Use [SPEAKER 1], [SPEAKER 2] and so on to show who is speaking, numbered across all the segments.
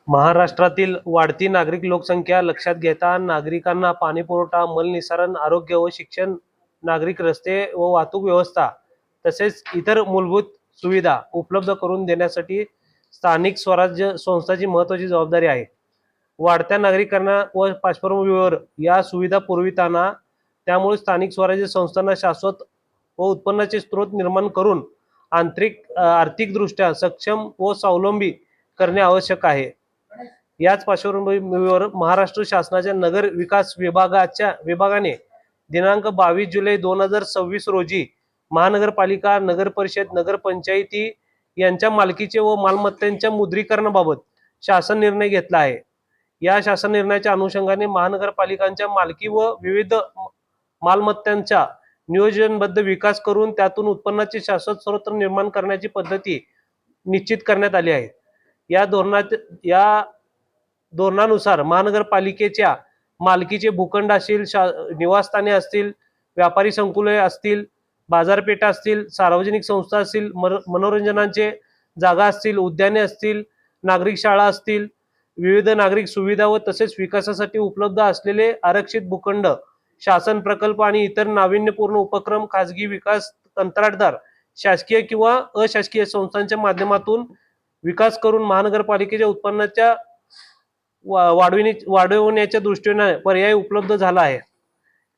[SPEAKER 1] महाराष्ट्रातील वाढती नागरिक लोकसंख्या लक्षात घेता नागरिकांना पाणीपुरवठा, मलनिस्सारण, आरोग्य व शिक्षण, नागरिक रस्ते व वाहतूक व्यवस्था तसेच इतर मूलभूत सुविधा उपलब्ध करून देण्यासाठी स्थानिक स्वराज्य संस्थांची महत्त्वाची जबाबदारी आहे. वाढत्या नागरिकांना व पार्श्वभूमीवर या सुविधा पुरविताना त्यामुळे स्थानिक स्वराज्य संस्थांना शाश्वत व उत्पन्नाचे स्रोत निर्माण करून आर्थिकदृष्ट्या सक्षम व स्वावलंबी करणे आवश्यक आहे. याच पार्श्वभूमीवर महाराष्ट्र शासनाच्या नगर विकास विभागाने दिनांक 22 जुलै 2026 रोजी महानगरपालिका, नगरपरिषद, नगरपंचायती यांच्या मालकीचे व मालमत्तांच्या मुद्रीकरणाबाबत शासन निर्णय घेतला आहे. या शासन निर्णयाच्या अनुषंगाने महानगरपालिकांच्या मालकी व विविध मालमत्तांचा नियोजनबद्ध विकास करून त्यातून उत्पन्नाचे शाश्वत स्रोत निर्माण करण्याची पद्धती निश्चित करण्यात आली आहे. या धोरणानुसार महानगरपालिकेच्या मालकीचे भूखंड असतील, निवासस्थाने असतील, व्यापारी संकुले असतील, बाजारपेठा असतील, सार्वजनिक संस्था असतील, मनोरंजनाचे जागा असतील, उद्याने असतील, नागरिक शाळा असतील, विविध नागरिक सुविधा व तसेच विकासासाठी उपलब्ध असलेले आरक्षित भूखंड, शासन प्रकल्प आणि इतर नाविन्यपूर्ण उपक्रम खाजगी विकास कंत्राटदार, शासकीय किंवा अशासकीय संस्थांच्या माध्यमातून विकास करून महानगरपालिकेच्या उत्पन्नाच्या वाढवण्याच्या दृष्टीने पर्याय उपलब्ध झाला आहे.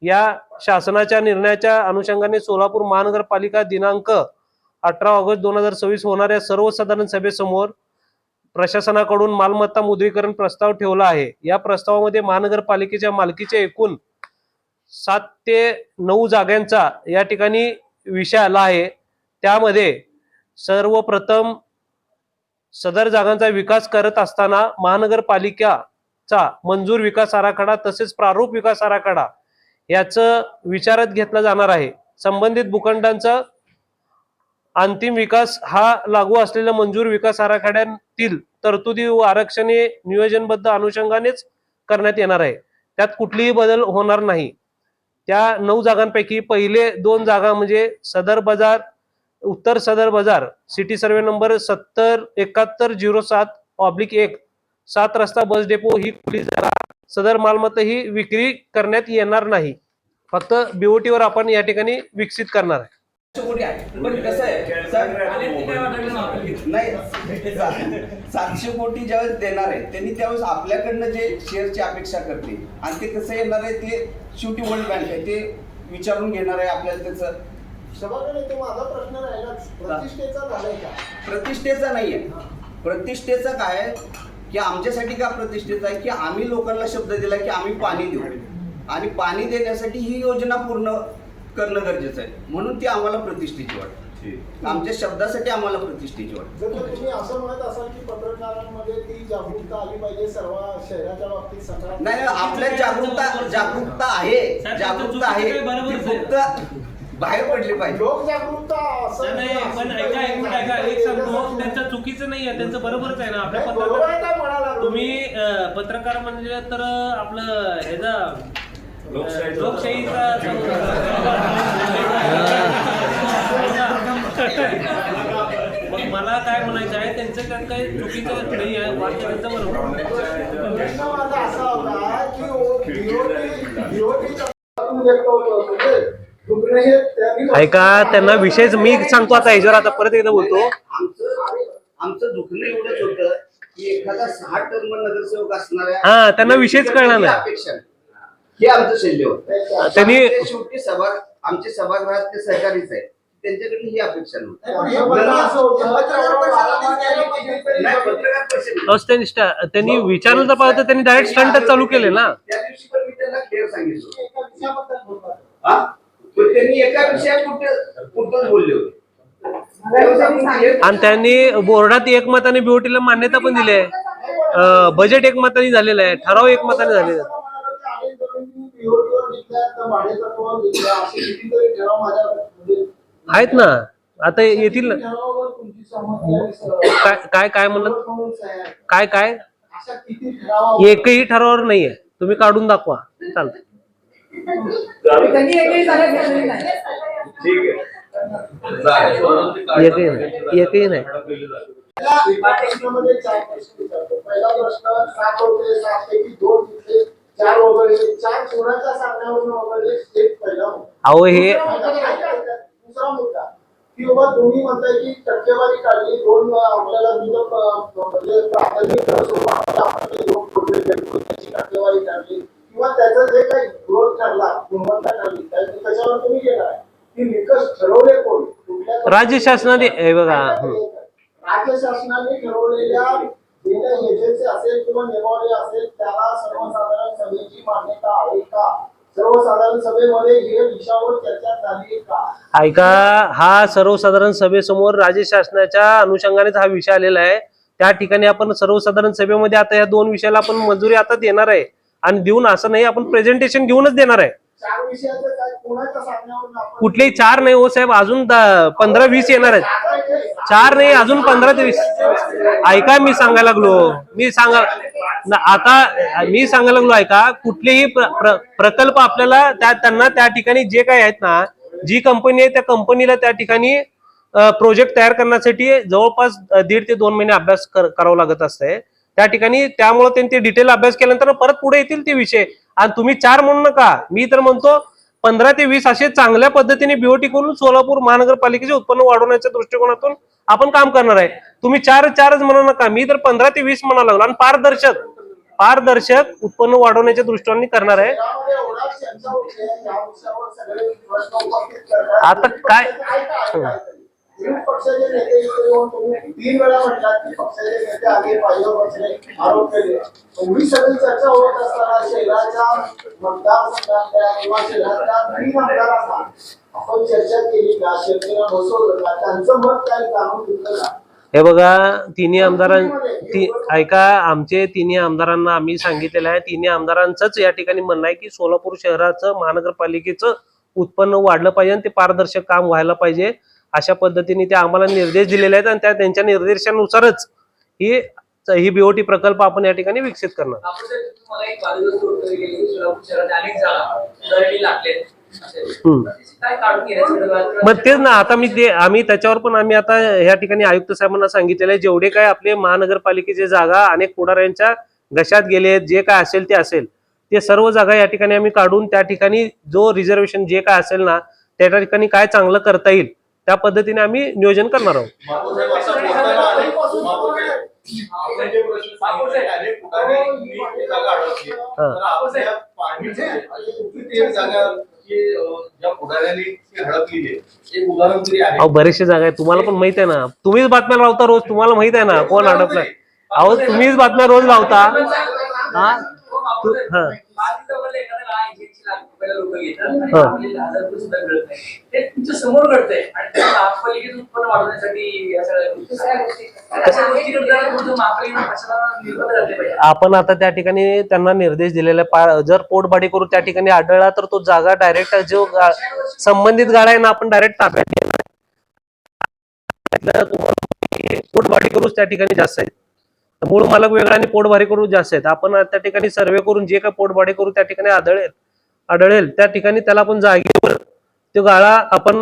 [SPEAKER 1] या शासनाच्या निर्णयाच्या अनुषंगाने सोलापूर महानगरपालिका दिनांक 18 ऑगस्ट 2026 होणाऱ्या सर्वसाधारण सभेसमोर प्रशासनाकडून मालमत्ता मुद्रीकरण प्रस्ताव ठेवला आहे. या प्रस्तावामध्ये महानगरपालिकेच्या मालकीच्या एकूण 7 ते 9 जागांचा या ठिकाणी विषय आला आहे. त्यामध्ये सर्वप्रथम सदर जागांचा विकास करत असताना महानगरपालिकेचा मंजूर विकास आराखडा तसेच प्रारूप विकास आराखडा याचं विचारात घेतला जाणार आहे. संबंधित भूखंडांचा अंतिम विकास हा लागू असलेल्या मंजूर विकास आराखड्यातील तरतुदी व आरक्षणे नियोजनबद्ध अनुषंगानेच करण्यात येणार आहे. त्यात कुठलीही बदल होणार नाही. त्या 9 जागांपैकी पहिले 2 जागा म्हणजे सदर बाजार, उत्तर सदर बाजार, सिटी सर्वे नंबर 707107/1 7 रस्ता बस डेपो ही खुली जागा, सदर मालमत्ता ही विक्री करण्यात येणार नाही. फक्त बीओटी वर आपण या ठिकाणी विकसित करणार आहे.
[SPEAKER 2] पण कसं आहे सर, नाही 700 कोटी ज्यावेळेस देणार आहे त्यांनी त्यावेळेस आपल्याकडनं जे शेअरची अपेक्षा करते आणि ते कसं येणार आहे ते शेवटी वर्ल्ड बँक आहे ते विचारून घेणार आहे आपल्याला. त्याचं
[SPEAKER 3] सभागृह माझा प्रश्न राहिला, प्रतिष्ठेचा झालाय का?
[SPEAKER 2] प्रतिष्ठेचा नाहीये. प्रतिष्ठेचा काय की आमच्यासाठी का प्रतिष्ठेचा आहे की आम्ही लोकांना शब्द दिला की आम्ही पाणी देऊ आणि पाणी देण्यासाठी ही योजना पूर्ण करणं गरजेचं आहे, म्हणून ती आम्हाला प्रतिष्ठेची वाटते. आमच्या शब्दासाठी आम्हाला प्रतिष्ठेची वाटते.
[SPEAKER 3] जर तुम्ही असं म्हणत असाल की पत्रकारांमध्ये ती जागरूकता आली पाहिजे सर्व शहराच्या बाबतीत सकारात्मक,
[SPEAKER 2] नाही आपल्या जागरूकता आहे, जागरूकता आहे, ती फक्त बाहेर पडली पाहिजे.
[SPEAKER 3] लोक जागरूकता असं
[SPEAKER 1] नाही. पण ऐका एक सांगतो, त्यांचं चुकीचं नाही आहे, त्यांचं बरोबरच आहे ना. आपल्या
[SPEAKER 3] पत्रकार
[SPEAKER 1] तुम्ही पत्रकार म्हणजे तर आपलं ह्याचा लोकशाहीचा मग मला काय म्हणायचं आहे, त्यांचं त्यात काही चुकीचं नाही आहे, वाक्य त्यांचं बरोबर.
[SPEAKER 3] माझा असा होता की
[SPEAKER 1] ऐका, त्यांना विषयच मी सांगतो आता ह्याच्यावर, आता परत एकदा बोलतो.
[SPEAKER 2] आमचं दुखणं एवढंच होतं की एखादा 6 टर्म नगरसेवक
[SPEAKER 1] असणाऱ्या त्यांना विषयच कळणार नाही.
[SPEAKER 2] अपेक्षा हे आमचं शल्य होतं. त्यांनी शेवटी आमचे सभागृहात ते सहकारीच आहे, त्यांच्याकडे ही अपेक्षा नव्हती.
[SPEAKER 1] त्यांनी विचारलं तर पाहतं, त्यांनी डायरेक्ट स्टंटच चालू केले ना.
[SPEAKER 2] त्या दिवशी पण मी त्यांना क्लिअर सांगितलं, त्यांनी एका विषयात कुठंच बोलले होते.
[SPEAKER 1] आणि त्यांनी बोर्डात एकमताने बीओटीला मान्यता पण दिली आहे. बजेट एकमताने झालेलं आहे, ठराव एकमताने झालेला आहे. आहेत ना, आता येतील ना. काय काय म्हणलं, काय एकही ठरावावर नाहीये, तुम्ही काढून दाखवा, चालतं. एकही नाही.
[SPEAKER 3] एका प्रश्नामध्ये 4 प्रश्न विचारतो. पहिला प्रश्न 7 होते, 7 पैकी 2 जिंकले, 4 वगळले, 4 कोणाच्या सांगण्यावरून वगळले, एक पहिला मुद्दा.
[SPEAKER 1] अहो हे
[SPEAKER 3] दुसरा मुद्दा की बाबा तुम्ही म्हणताय की टक्केवारी काढली, 2 आपल्याला म्हणजे प्राथमिक स्वरूपात आपण 2 त्याची टक्केवारी काढली किंवा त्याचा जे काही ग्रोथ ठरला, गुणवत्ता ठरली, त्याच्यावर तुम्ही घेणार आहे. ती निकष ठरवले कोण?
[SPEAKER 1] राज्य शासनाने हे बघा
[SPEAKER 3] राज्य शासनाने ठरवलेल्या जे काही एजन्सी असेल किंवा नियमावली असेल त्याला सर्वसाधारण सभेची मान्यता आहे का? सर्वसाधारण सभेमध्ये हे विषयावर चर्चा झाली का?
[SPEAKER 1] ऐका, हा सर्वसाधारण सभेसमोर राज्य शासनाच्या अनुषंगानेच हा विषय आलेला आहे. त्या ठिकाणी आपण सर्वसाधारण सभेमध्ये आता या 2 विषयाला आपण मंजुरी आता देणार आहे आणि देऊन असं नाही, आपण प्रेझेंटेशन घेऊनच देणार आहे.
[SPEAKER 3] 4 विषयाचं काय कोणाच्या सांगण्यावरून आपण
[SPEAKER 1] कुठलेही 4 नाही हो साहेब, अजून 15-20 येणार आहेत. 4 नाही, अजून 15 ते 20. ऐका, मी सांगायला लागलो, मी सांगायला लागलो ऐका, कुठलेही प्रकल्प आपल्याला त्यांना त्या ठिकाणी जे काही आहेत ना, जी कंपनी आहे त्या कंपनीला त्या ठिकाणी प्रोजेक्ट तयार करण्यासाठी जवळपास 1.5 ते 2 महिने अभ्यास करावा लागत असते त्या ठिकाणी. त्यामुळे त्यांनी ते डिटेल अभ्यास केल्यानंतर परत पुढे येतील ते विषय. आणि तुम्ही 4 म्हणू नका, मी तर म्हणतो 15 ते 20 असे चांगल्या पद्धतीने बीओटी करून सोलापूर महानगरपालिकेचे उत्पन्न वाढवण्याच्या दृष्टिकोनातून आपण काम करणार आहे. तुम्ही 4च म्हणू नका, मी तर 15 ते 20 म्हणायला लागलो. आणि पारदर्शक उत्पन्न वाढवण्याच्या दृष्टीने करणार आहे. आता काय
[SPEAKER 3] विरोधी पक्षाचे नेते इकडे येऊन तुम्ही 3 वेळा म्हटलात की पक्षाचे नेते आगे पाहिजे बसले, आरोप केले. एवढी सगळी चर्चा होत असताना शहराच्या मतदारसंघातल्या किंवा शहरातल्या 3 आमदारांना आपण चर्चा केली का? चर्चेला बसवलं का? त्यांचं मत काय जाणून घेतलं का?
[SPEAKER 1] हे बघा, ऐका, आमचे 3 आमदारांना आम्ही सांगितलेलं आहे. 3 आमदारांचंच या ठिकाणी म्हणणं आहे की सोलापूर शहराचं महानगरपालिकेचं उत्पन्न वाढलं पाहिजे आणि ते पारदर्शक काम व्हायला पाहिजे. अशा पद्धतीने ते आम्हाला निर्देश दिलेले आहेत आणि त्यांच्या निर्देशानुसारच ही बीओटी प्रकल्प आपण या ठिकाणी विकसित करणार. मग तेच ना, आता आम्ही त्याच्यावर पण आम्ही आता या ठिकाणी आयुक्त साहेबांना सांगितलेलं आहे, जेवढे काय आपले महानगरपालिकेचे जागा अनेक पुढाऱ्यांच्या घशात गेले, जे काय असेल ते सर्व जागा या ठिकाणी आम्ही काढून त्या ठिकाणी जो रिझर्वेशन जे काय असेल ना त्या ठिकाणी काय चांगलं करता येईल त्या पद्धतीने आम्ही नियोजन करणार आहोत. बरेचशे जागा आहेत, तुम्हाला पण माहित आहे ना, तुम्हीच बातम्या लावता रोज, तुम्हाला माहित आहे ना कोण अडकलाय. अहो तुम्हीच बातम्या रोज लावता.
[SPEAKER 4] समोर घडतंय आणि महापालिकेचं उत्पन्न वाढवण्यासाठी
[SPEAKER 1] आपण आता त्या ठिकाणी त्यांना निर्देश दिलेला, जर पोटबाडी करून त्या ठिकाणी आढळला तर तो जागा डायरेक्ट जो संबंधित गाडा आहे ना आपण डायरेक्ट ताब्यात घेणार. पोटबाडी करून त्या ठिकाणी जास्त आहेत, मूळ मालक वेगळा आणि पोटबारी करून जास्त आहेत. आपण त्या ठिकाणी सर्वे करून जे काय पोटबाडी करून त्या ठिकाणी आढळेल त्या ठिकाणी त्याला आपण जागेवर तो गाळा आपण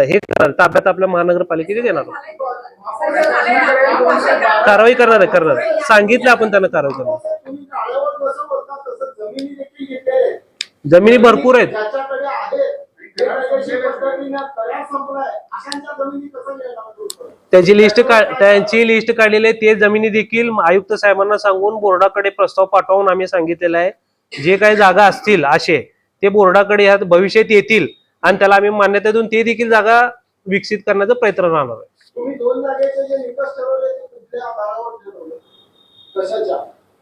[SPEAKER 1] हे ताब्यात आपल्या महानगरपालिकेने देणार आहोत. कारवाई करणार सांगितलं आपण त्यांना कारवाई करणार. जमिनी भरपूर आहेत, त्यांची लिस्ट काढलेली आहे. ते जमिनी देखील आयुक्त साहेबांना सांगून बोर्डाकडे प्रस्ताव पाठवून आम्ही सांगितलेला आहे, जे काही जागा असतील असे ते बोर्डाकडे ह्या भविष्यात येतील आणि त्याला आम्ही मान्यता देऊन ते देखील जागा विकसित करण्याचा प्रयत्न राहणार आहे.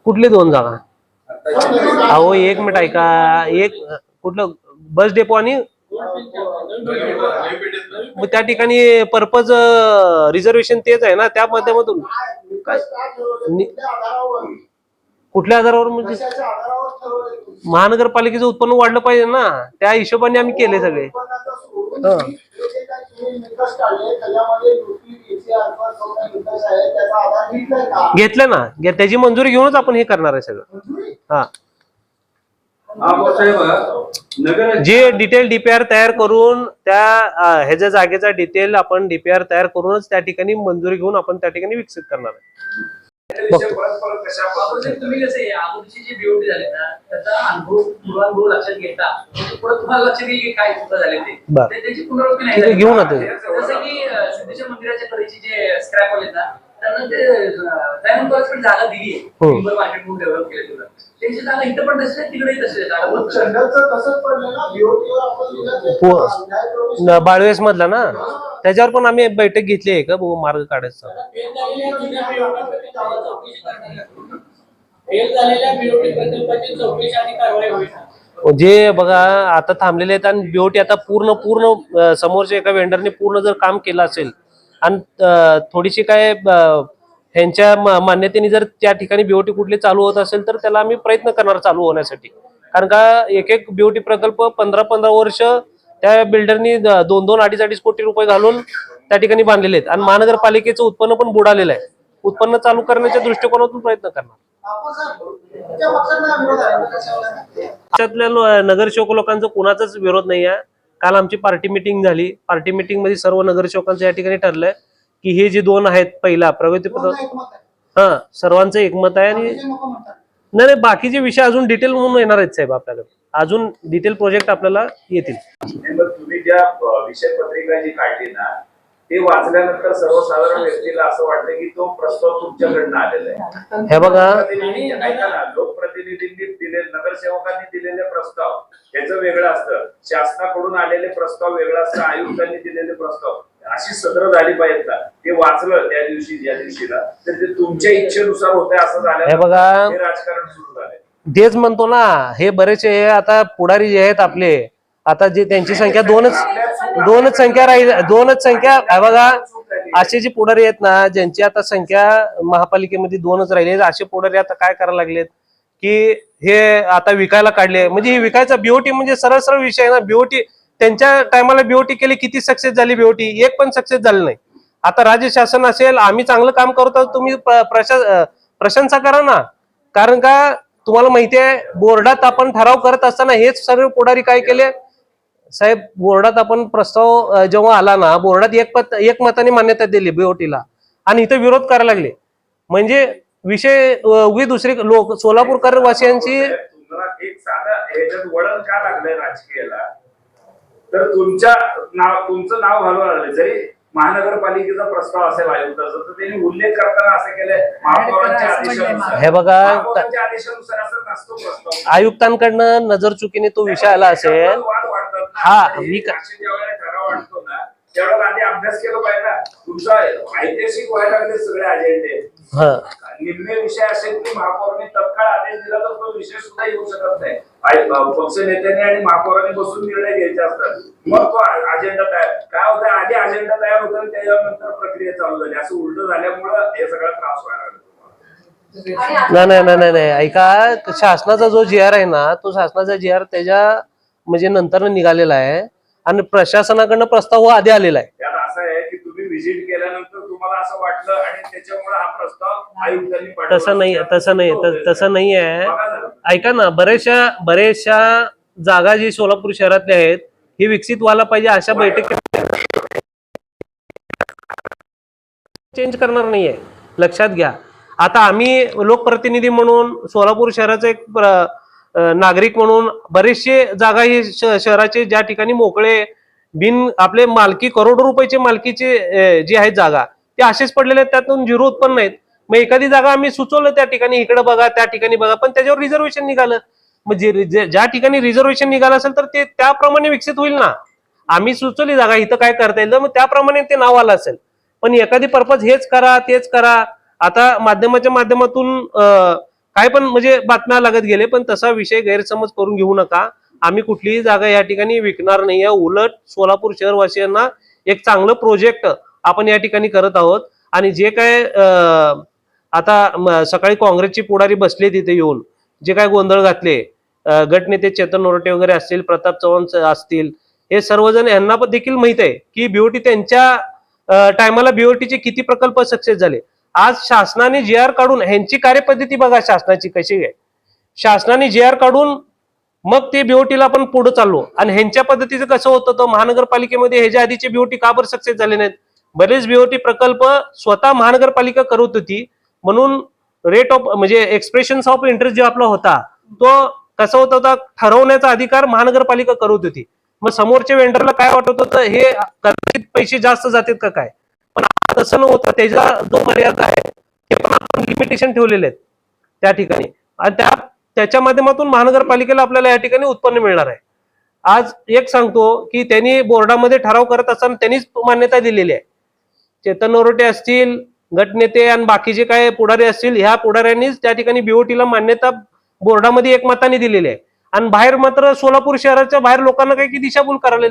[SPEAKER 1] कुठली 2 जागा? अहो 1 मिनिट ऐका, एक कुठलं बस डेपो आणि त्या ठिकाणी पर्पज रिझर्वेशन तेच आहे ना, त्या माध्यमातून कुठल्या आधारावर म्हणजे महानगरपालिकेचं उत्पन्न वाढलं पाहिजे ना, त्या हिशोबाने आम्ही केले सगळे. घेतलं ना, त्याची मंजुरी घेऊनच आपण हे करणार आहे सगळं. हा जे डिटेल डीपीआर तयार करून त्या ह्याच्या जागेचा डिटेल आपण डीपीआर तयार करूनच त्या ठिकाणी मंजुरी घेऊन आपण त्या ठिकाणी विकसित करणार आहे.
[SPEAKER 4] तुम्ही कसे अगोदरची जी बीओटी झाली ना त्याचा पूर्वानुभव लक्षात घेता पुढे तुम्हाला लक्षात येईल की काय चुका झाले ते त्याची पुनरावृत्ती नाही झाली.
[SPEAKER 1] घेऊन आता
[SPEAKER 4] जसं की सिद्धेश्वर मंदिराच्या कडेची जे स्क्रॅप होते ना त्यांना ते त्यानंतर जागा दिली आहे मार्केट म्हणून डेव्हलप केलं तुला त्यांची जागा इथं पण तसं तिकडेही तसं जागा
[SPEAKER 3] चंदलचं तसंच पडलं ना बीओटीवर आपण दिलं ते
[SPEAKER 1] बाळवेस मधला ना त्याच्यावर पण आम्ही बैठक घेतली आहे का मार्ग काढायचा.
[SPEAKER 5] फेल झालेल्या बीओटी प्रकल्पाची चौकशी आणि कारवाई होईल.
[SPEAKER 1] जे बघा आता थांबलेले आहेत आणि बीओटी आता पूर्ण समोरच्या एका वेंडरने पूर्ण जर काम केलं असेल आणि थोडीशी काय ह्यांच्या मान्यतेने जर त्या ठिकाणी बीओटी कुठली चालू होत असेल तर त्याला आम्ही प्रयत्न करणार चालू होण्यासाठी. कारण का एक बीओटी प्रकल्प 15 वर्ष त्या बिल्डरनी 2-2-2.5 कोटी रुपये घालून त्या ठिकाणी बांधलेले आहेत आणि महानगरपालिकेचं उत्पन्न पण बुडालेलं आहे. उत्पन्न चालू करण्याच्या दृष्टिकोनातून प्रयत्न करणार. त्याच्यातल्या नगरसेवक लोकांचा कुणाचाच विरोध नाही आहे. काल आमची पार्टी मिटिंग झाली. पार्टी मिटिंग मध्ये सर्व नगरसेवकांचं या ठिकाणी ठरलंय की हे जे 2 आहेत पहिला प्रगतीपत्र सर्वांचं एकमत आहे आणि नाही बाकीचे विषय अजून डिटेल म्हणून येणार आहेत साहेब आपल्याकडे अजून डिटेल प्रोजेक्ट आपल्याला येतील.
[SPEAKER 6] तुम्ही ज्या विषय पत्रिका जी काढली ना ते वाचल्यानंतर सर्वसाधारण व्यक्तीला असं वाटतं की तो प्रस्ताव तुमच्याकडनं आलेला आहे.
[SPEAKER 1] हे बघा
[SPEAKER 6] लोकप्रतिनिधींनी दिले नगरसेवकांनी दिलेले प्रस्ताव याचं वेगळं असतं शासनाकडून आलेले प्रस्ताव वेगळं असतं आयुक्तांनी दिलेले प्रस्ताव अशी सदर झाली पाहिजेत ना. ते वाचलं त्या दिवशी ज्या दिवशीला तर ते तुमच्या इच्छेनुसार होतंय असं झालं.
[SPEAKER 1] हे बघा
[SPEAKER 6] हे राजकारण सुरू झालंय.
[SPEAKER 1] तेच म्हणतो ना हे बरेचसे आता पुढारी जे आहेत आपले आता जे त्यांची संख्या दोनच संख्या राहील दोनच संख्या बघा असे जे पुढारी आहेत ना ज्यांची आता संख्या महापालिकेमध्ये 2च राहिले असे पुढारी आता काय करायला लागलेत की हे आता विकायला काढले म्हणजे हे विकायचा बीओटी म्हणजे सरळ विषय आहे ना. बीओटी त्यांच्या टायमाला बीओटी केली किती सक्सेस झाली बीओटी एक पण सक्सेस झाली नाही. आता राज्य शासन असेल आम्ही चांगलं काम करत आहोत तुम्ही प्रशंसा करा ना. कारण का तुम्हाला माहिती आहे बोर्डात आपण ठराव करत असताना हेच सर्व पुढारी काय केले साहेब बोर्डात आपण प्रस्ताव जेव्हा आला ना बोर्डात एक मताने मान्यता दिली बीओटीला आणि इथं विरोध करायला लागले म्हणजे विषय उगी दुसरी लोक सोलापूरकर वासियांची
[SPEAKER 6] एक साधा ह्याच्यात वळण का लागलंय राजकीयाला तर तुमचं नाव घालून आलं जरी महानगरपालिकेचा प्रस्ताव असेल आयुक्ताचा तर त्यांनी उल्लेख करताना असं केलंय महापौरांच्या आदेशानुसार.
[SPEAKER 1] हे बघा
[SPEAKER 6] आदेशानुसार असं नसतो प्रस्ताव
[SPEAKER 1] आयुक्तांकडनं नजर चुकीने तो विषय आला असेल.
[SPEAKER 6] वाद वाढतात
[SPEAKER 1] हा
[SPEAKER 6] मी ज्यावेळेला ठराव वाढतो ना त्यावेळेला आधी अभ्यास केला पाहिजे ना. तुमचा ऐतिहासिक व्हायला लागले सगळे अजेंडे निम्मे विषय असेल की महापौरांनी तत्काळ आदेश दिला तर तो विषय सुद्धा येऊ शकत नाही. पक्ष नेत्यांनी आणि महापौरांनी बसून निर्णय घ्यायचे असतात मग तो अजेंडा तयार काय होतं आधी अजेंडा तयार होतो आणि त्याच्यानंतर प्रक्रिया चालू झाली असं उलट झाल्यामुळं हे सगळा त्रास व्हायला लागला.
[SPEAKER 1] नाही ऐका शासनाचा जो GR आहे ना तो शासनाचा GR त्याच्या म्हणजे नंतर निघालेला आहे आणि प्रशासनाकडनं प्रस्ताव आधी आलेला आहे.
[SPEAKER 6] त्यात असं आहे की तुम्ही व्हिजिट केल्यानंतर तुम्हाला असं वाटलं आणि त्याच्यामुळे हा प्रस्ताव आयुक्तांनी पाठवला.
[SPEAKER 1] तसं नाही आहे. ऐका ना बरेचशा जागा जी सोलापूर शहरातल्या आहेत हे विकसित व्हायला पाहिजे अशा बैठकीत चेंज करणार नाहीये लक्षात घ्या. आता आम्ही लोकप्रतिनिधी म्हणून सोलापूर शहराचा एक नागरिक म्हणून बरेचसे जागा ही शहराचे ज्या ठिकाणी मोकळे बिन आपले मालकी करोडो रुपयाचे मालकीचे जे आहेत जागा ते असेच पडलेले आहेत त्यातून 0 उत्पन्न आहेत. मग एखादी जागा आम्ही सुचवलं त्या ठिकाणी इकडे बघा त्या ठिकाणी बघा पण त्याच्यावर रिझर्वेशन निघालं म्हणजे ज्या ठिकाणी रिझर्वेशन निघालं असेल तर ते त्याप्रमाणे विकसित होईल ना. आम्ही सुचवली जागा इथं काय करता येईल मग त्याप्रमाणे ते नाव आलं असेल पण एखादी पर्पज हेच करा तेच करा. आता माध्यमाच्या माध्यमातून काय पण म्हणजे बातम्या लागत गेले पण तसा विषय गैरसमज करून घेऊ नका. आम्ही कुठलीही जागा या ठिकाणी विकणार नाहीये. उलट सोलापूर शहरवासियांना एक चांगलं प्रोजेक्ट आपण या ठिकाणी करत आहोत आणि जे काय आता सकाळी काँग्रेसची पुढारी बसले तिथे येऊन जे काय गोंधळ घातले गटनेते चेतन नोरटे वगैरे असतील प्रताप चव्हाण असतील हे सर्वजण यांना पण देखील माहित आहे की बीओटी त्यांच्या टायमाला बीओटीचे किती प्रकल्प सक्सेस झाले. आज शासनाने GR काढून ह्यांची कार्यपद्धती बघा शासनाची कशी आहे. शासनाने GR काढून मग ते बीओटीला आपण पुढे चाललो. आणि ह्यांच्या पद्धतीचं कसं होतं, तर महानगरपालिकेमध्ये ह्याच्या आधीचे बीओटी का बरं सक्सेस झाले नाहीत? बरेच बीओटी प्रकल्प स्वतः महानगरपालिका करत होती, म्हणून रेट ऑफ म्हणजे एक्सप्रेशन्स ऑफ इंटरेस्ट जो आपला होता तो कसा होत होता, ठरवण्याचा अधिकार महानगरपालिका करत होती. मग समोरच्या वेंडरला काय वाटत होतं, हे कदाचित पैसे जास्त जातात का काय, पण तसं नव्हतं. त्याचा जो मर्यादा आहे ते पण आपण लिमिटेशन ठेवलेले आहेत त्या ठिकाणी, आणि त्याच्या माध्यमातून महानगरपालिकेला आपल्याला या ठिकाणी उत्पन्न मिळणार आहे. आज एक सांगतो की त्यांनी बोर्डामध्ये ठराव करत असताना त्यांनीच मान्यता दिलेली आहे. चेतन नरोटे असतील, गटनेते आणि बाकीचे काय पुढारी असतील, ह्या पुढाऱ्यांनीच त्या ठिकाणी बीओटीला मान्यता बोर्डामध्ये एकमताने दिलेली आहे. आणि बाहेर मात्र सोलापूर शहराच्या बाहेर लोकांना काही की दिशाभूल करायला.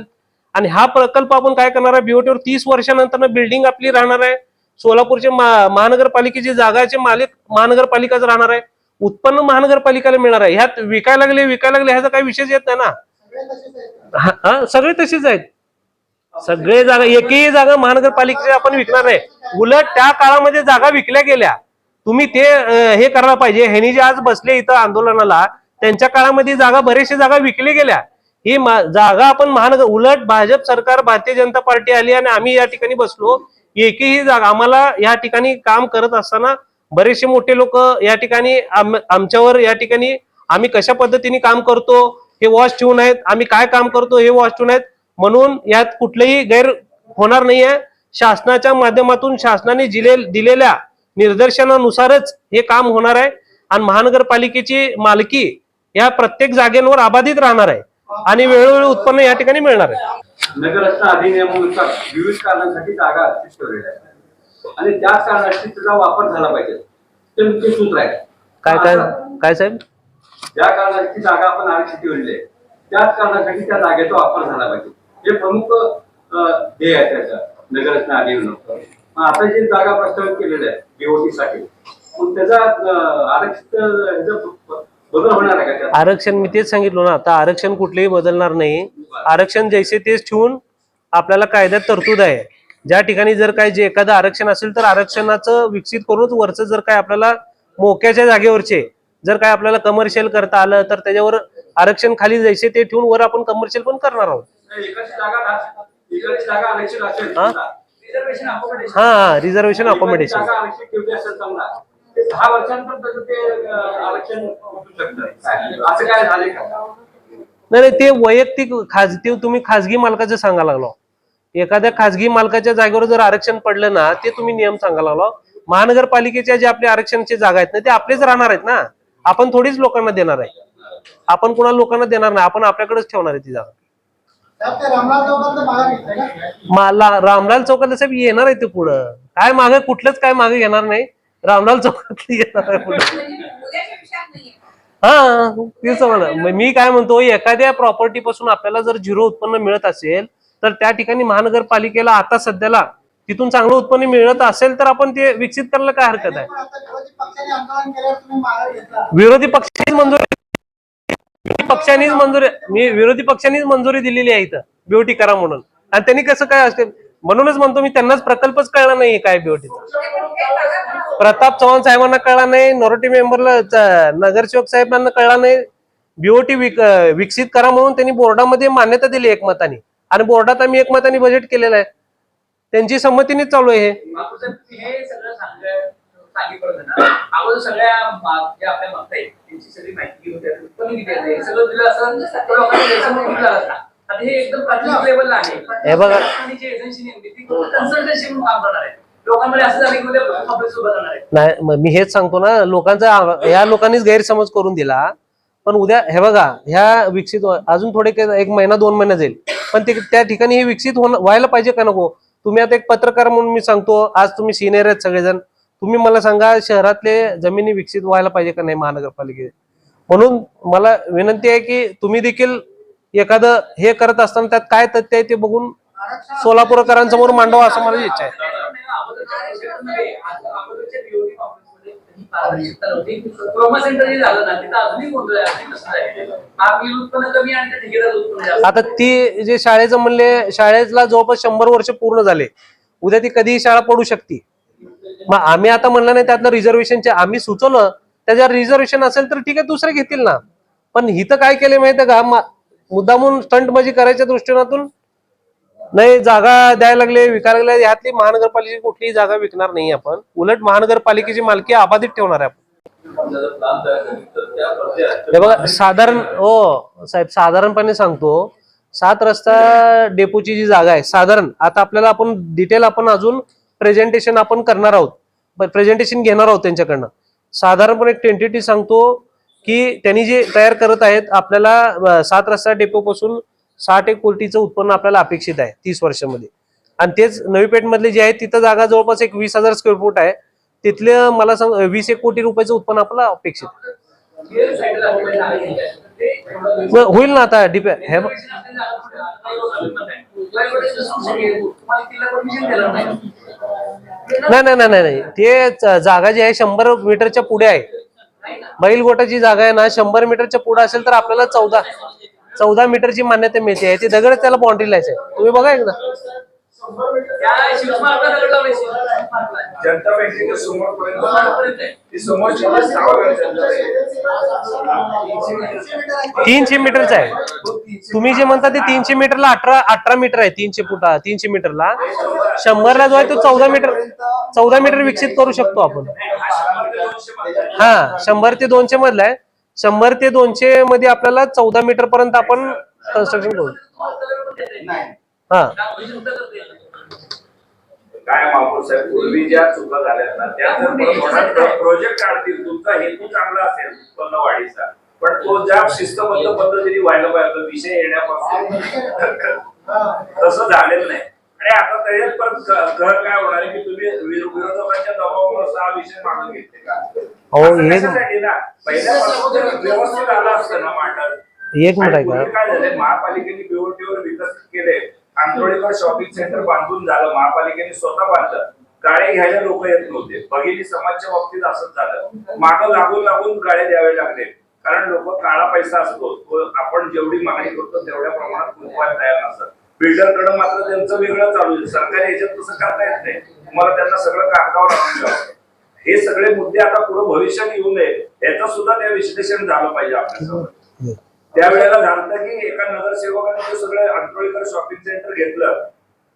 [SPEAKER 1] आणि हा प्रकल्प आपण काय करणार आहे, बीओटीवर 30 वर्षानंतर बिल्डिंग आपली राहणार आहे. सोलापूरचे महानगरपालिकेची जागाचे मालिक महानगरपालिकाच राहणार आहे. उत्पन्न महानगरपालिकेला मिळणार आहे. ह्यात विकायला लागले ह्याचा काही विषय येत नाही ना.
[SPEAKER 3] सगळे तसेच आहेत का?
[SPEAKER 1] हा, सगळे तसेच आहेत. सगळे जागा, एकही जागा महानगरपालिकेची आपण विकणार नाही. उलट त्या काळामध्ये जागा विकल्या गेल्या. तुम्ही ते हे करायला पाहिजे. ह्यांनी जे आज बसले इथं आंदोलनाला, त्यांच्या काळामध्ये जागा, बरेचशे जागा विकल्या गेल्या. ही जागा आपण उलट भाजप सरकार, भारतीय जनता पार्टी आली आणि आम्ही या ठिकाणी बसलो. एकही जागा आम्हाला या ठिकाणी काम करत असताना बरेचसे मोठे लोक या ठिकाणी आमच्यावर या ठिकाणी आम्ही कशा पद्धतीने काम करतो हे वॉच ठेवून आहेत, आम्ही काय काम करतो हे वॉच ठेवून आहेत. म्हणून यात कुठलेही गैर होणार नाहीये. शासनाच्या माध्यमातून शासनाने दिलेल्या निर्देशनानुसारच हे काम होणार आहे. आणि महानगरपालिकेची मालकी या प्रत्येक जागेवर अबाधित राहणार आहे आणि वेळोवेळी उत्पन्न या ठिकाणी मिळणार आहे.
[SPEAKER 7] नगररचना अधिनियमानुसार विविध कारणांसाठी जागा आरक्षित ठेवलेल्या आहेत आणि त्याच कारणासाठी त्याचा वापर झाला पाहिजे. ते मुख्य सूत्र आहे.
[SPEAKER 1] काय काय काय साहेब?
[SPEAKER 7] ज्या कारणासाठी जागा आपण आरक्षित ठेवलेली आहे त्याच कारणासाठी त्या जागेचा वापर झाला पाहिजे. हे प्रमुख ध्येय आहे त्याच्या नगररचना अधिनियमानुसार. आता जी जागा प्रस्तावित केलेल्या आहे बीओटी साठी, त्याचा आरक्षित बदल होणार आहे का?
[SPEAKER 1] आरक्षण मी तेच सांगितलं ना, आता आरक्षण कुठलेही बदलणार नाही. आरक्षण जैसे तेच ठेवून आपल्याला कायद्यात तरतूद आहे. ज्या ठिकाणी जर काय जे एखादं आरक्षण असेल तर आरक्षणाचं विकसित करूनच वरचं जर काय आपल्याला मोक्याच्या जागेवरचे जर काय आपल्याला कमर्शियल करता आलं तर त्याच्यावर आरक्षण खाली जैसे ते ठेवून वर आपण कमर्शियल पण करणार आहोत.
[SPEAKER 7] एकाची जागा आरक्षित असेल,
[SPEAKER 4] रिझर्वेशन अकोमोडेशन.
[SPEAKER 1] हा, रिझर्वेशन अकोमोडेशन.
[SPEAKER 7] जागा आरक्षित ठेवली असेल समजा, ते 6 वर्षांपर्यंत ते आरक्षण भेटू शकतं. असं काय झाले का?
[SPEAKER 1] नाही, ते वैयक्तिक खाजगी, तुम्ही खाजगी मालकाचं सांगा लागलो. एखाद्या खाजगी मालकाच्या जागेवर जर आरक्षण पडलं ना, ते तुम्ही नियम सांगा लागलो. महानगरपालिकेच्या जे आपल्या आरक्षणचे जागा आहेत ना, ते आपलेच राहणार आहेत ना. आपण थोडीच लोकांना देणार आहे. आपण कुणा लोकांना देणार नाही, आपण आपल्याकडेच ठेवणार आहे ती जागा.
[SPEAKER 3] रामलाल चौकातलं मागे घेतलं का?
[SPEAKER 1] मला रामलाल चौकातलं साहेब येणार आहे ते पुढं. काय मागे कुठलंच काय मागे घेणार नाही. रामलाल चौकातलं येणार आहे पुढं. हा, तेच म्हणा. मी काय म्हणतो, एखाद्या प्रॉपर्टी पासून आपल्याला जर 0 उत्पन्न मिळत असेल तर त्या ठिकाणी महानगरपालिकेला आता सध्याला तिथून चांगलं उत्पन्न मिळत असेल तर आपण ते विकसित करायला काय हरकत आहे?
[SPEAKER 3] पण आता विरोधी पक्षाने आंदोलन केल्यावर तुम्ही मागे घेतला.
[SPEAKER 1] विरोधी पक्षांनीच मंजुरी दिलेली आहे इथं बीओटी करा म्हणून. आणि त्यांनी कसं काय असते, म्हणूनच म्हणतो मी, त्यांनाच प्रकल्पच कळला नाही काय बीओटीचा. प्रताप चव्हाण साहेबांना कळला नाही, नरोटे मेंबरला, नगरसेवक साहेबांना कळला नाही. बीओटी विकसित करा म्हणून त्यांनी बोर्डामध्ये मान्यता दिली एकमताने, आणि बोर्डात आम्ही एकमताने बजेट केलेलं आहे. त्यांची संमतीनेच चालू आहे हे.
[SPEAKER 4] हे सगळं सांगितलं ना, अगोदर सगळ्या जे आपल्या मागता आहेत त्यांची सगळी माहिती घेऊन उत्पन्न किती आहे हे सगळं दिलं असं लोकांना गैरसमज होऊन लागला असता. आता हे एकदम प्राथमिक लेवलला आहे.
[SPEAKER 1] हे बघा,
[SPEAKER 4] जी एजन्सी नेमली ती कन्सल्टन्सी म्हणून काम करणार आहे. लोकांमध्ये असं झालं की उद्या कॉम्प्लेक्स उभं करणार आहे.
[SPEAKER 1] नाही, मी हेच सांगतो ना, या लोकांनीच गैरसमज करून दिला. पण उद्या हे बघा, ह्या विकसित अजून थोडे 1 महिना 2 महिना जाईल, पण ते त्या ठिकाणी हे विकसित व्हायला पाहिजे का नको? तुम्ही आता एक पत्रकार म्हणून मी सांगतो, आज तुम्ही सिनियर आहेत सगळेजण, तुम्ही मला सांगा, शहरातले जमिनी विकसित व्हायला पाहिजे का नाही महानगरपालिकेत? म्हणून मला विनंती आहे की तुम्ही देखील एखादं हे करत असताना त्यात काय तथ्य आहे ते बघून सोलापूरकरांसमोर मांडवा, असं मला इच्छा आहे.
[SPEAKER 4] ट्रॉमा सेंटर जे झालं ना तिथं अजूनही गोंधळ आहे. उत्पन्न कमी आणि ठेकेदार उत्पन्न जास्त.
[SPEAKER 1] आता ती जे शाळेचं म्हणले, शाळेला जवळपास 100 वर्ष पूर्ण झाले, उद्या ती कधीही शाळा पडू शकते. मग आम्ही आता म्हणलं नाही त्यातलं रिझर्वेशनचे आम्ही सुचवलं, त्याच्यावर रिझर्वेशन असेल तर ठीक आहे, दुसरे घेतील ना. पण इथं काय केले माहितीये का, मुद्दामून स्टंटबाजी करायच्या दृष्टीनातून नाही जागा द्यायला लागले, विकायला लागले. यातली महानगरपालिकेची कुठलीही जागा विकणार नाही आपण, उलट महानगरपालिकेची मालकी अबाधित ठेवणार आहे आपण. हे बघा साधारण हो साहेब, साधारणपणे सांगतो 7 रस्ता डेपोची जी जागा आहे साधारण, आता आपल्याला आपण डिटेल आपण अजून प्रेझेंटेशन आपण करणार आहोत, प्रेझेंटेशन घेणार आहोत त्यांच्याकडनं. साधारणपणे टेंटेटिव्ह सांगतो की त्यांनी जे तयार करत आहेत आपल्याला 7 रस्ता डेपो पासून 60 कोटीचं उत्पन्न आपल्याला अपेक्षित आहे 30 वर्षामध्ये. आणि तेच नवी पेठ मधले जे आहे तिथं जागा जवळपास एक 20,000 स्क्वेअर फूट आहे, तिथले मला सांग 20 कोटी रुपयाचं उत्पन्न आपल्याला अपेक्षित होईल ना. आता हे नाही ते जागा जी आहे 100 मीटरच्या पुढे आहे. बैलगोटाची जागा आहे ना 100 मीटरच्या पुढे असेल तर आपल्याला 14 मीटरची मान्यता मिळते. ते दगड त्याला बाउंड्री लायचं आहे, तुम्ही बघा एकदा.
[SPEAKER 6] जनता बँकेच्या समोर पर्यंत
[SPEAKER 1] 300 मीटरचा आहे. तुम्ही जे म्हणता ते 300 मीटरला 18 मीटर आहे. 300 मीटरला 100ला जो आहे तो 14 मीटर विकसित करू शकतो आपण. हा 100 ते 200 मधला आहे. 100 ते 200 मध्ये आपल्याला 14 मीटर पर्यंत आपण कन्स्ट्रक्शन करू. हा
[SPEAKER 6] काय महापौर साहेब, पूर्वी ज्या चुका झाल्या ना त्या प्रोजेक्ट काढतील, तुमचा हेतू चांगला असेल उत्पन्न वाढीचा, पण तो ज्या शिस्तबद्ध पद्धतीने व्हायला पाहिजे विषय येण्यापासून तसं झालेलं नाही. आणि आता त्याच्यात परत घर काय होणार आहे की तुम्ही विरोधकांच्या दबावामुळे हा विषय मागून घेतले का? ना पहिल्यापासून व्यवस्थित आला असतं ना मांडर.
[SPEAKER 1] एक मिनिट आहे का,
[SPEAKER 6] काय झालंय महापालिकेने बीओटीवर विकसित केले, आंधोळीकर शॉपिंग सेंटर बांधून झालं, महापालिकेने स्वतः बांधलं, गाळे घ्यायला लोक येत नव्हते. भगिनी समाजच्या बाबतीत असंच झालं, मागं लागून गाळे द्यावे लागले, कारण लोक काळा पैसा असतो, आपण जेवढी मागणी करतो तेवढ्या प्रमाणात कुंकवायला तयार नसतात. बिल्डर कडे मात्र त्यांचं वेगळं चालू आहे. सरकारी याच्यात तसं करता येत नाही, तुम्हाला त्यांना सगळं कागदावर आणून द्यावं. हे सगळे मुद्दे आता पुढे भविष्यात येऊ नये याचं सुद्धा त्या विश्लेषण झालं पाहिजे आपल्यासोबत. त्यावेळेला झालं की एका नगरसेवकाने ते सगळं आंतोळीकर शॉपिंग सेंटर घेतलं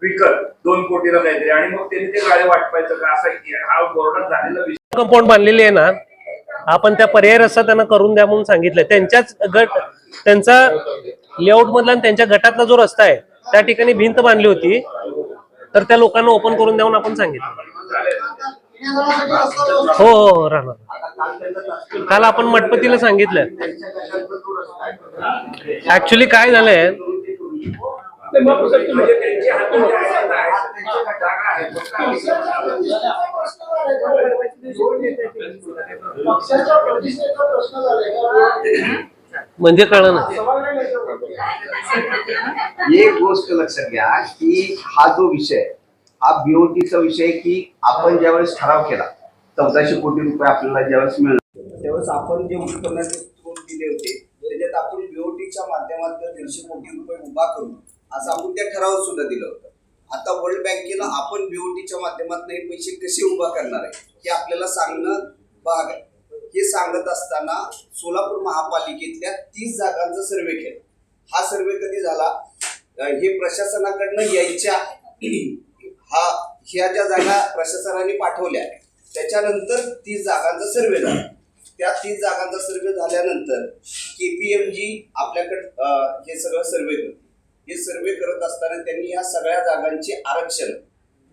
[SPEAKER 6] विकत 2 कोटीला काहीतरी, आणि मग त्यांनी ते गाळे वाटपायचं का, असा हा बोर्डात झालेला विषय.
[SPEAKER 1] कंपाऊंड बांधलेली आहे ना, आपण त्या पर्याय रस्ता त्यांना करून द्या म्हणून सांगितलंय. त्यांच्याच त्यांचा लेआउट मधला आणि त्यांच्या गटातला जो रस्ता आहे त्या ठिकाणी भिंत बांधली होती, तर त्या लोकांना ओपन करून द्यावून आपण सांगितलं. हो राहणार. काल आपण मठपतीला सांगितलं. ऍक्च्युली काय झालंय, म्हणजे कळलं ना.
[SPEAKER 2] एक गोष्ट लक्षात घ्या की हा जो विषय हा बीओटीचा विषय की आपण ज्यावेळेस ठराव केला 1400 कोटी रुपये आपल्याला ज्यावेळेस मिळाले त्यावेळेस आपण जे उत्पन्नाचे स्रोत दिले होते त्याच्यात आपण बीओटीच्या माध्यमातून 150 कोटी रुपये उभा करू असं आपण त्या ठरावात सुद्धा दिलं होतं. आता वर्ल्ड बँकेला आपण बीओटीच्या माध्यमातून हे पैसे कसे उभा करणार आहे हे आपल्याला सांगणं भाग आहे. हे सांगत असताना सोलापूर महापालिकेतल्या 30 जागांचा सर्वे केला. हा सर्वे कधी झाला, हे प्रशासनाकडनं यायच्या ह्या ज्या जागा प्रशासनाने पाठवल्या त्याच्यानंतर 30 जागांचा सर्वे झाला. त्या 30 जागांचा सर्वे झाल्यानंतर KPMG आपल्याकडे हे सगळं सर्वे करते. हे सर्वे करत असताना त्यांनी या सगळ्या जागांचे आरक्षण,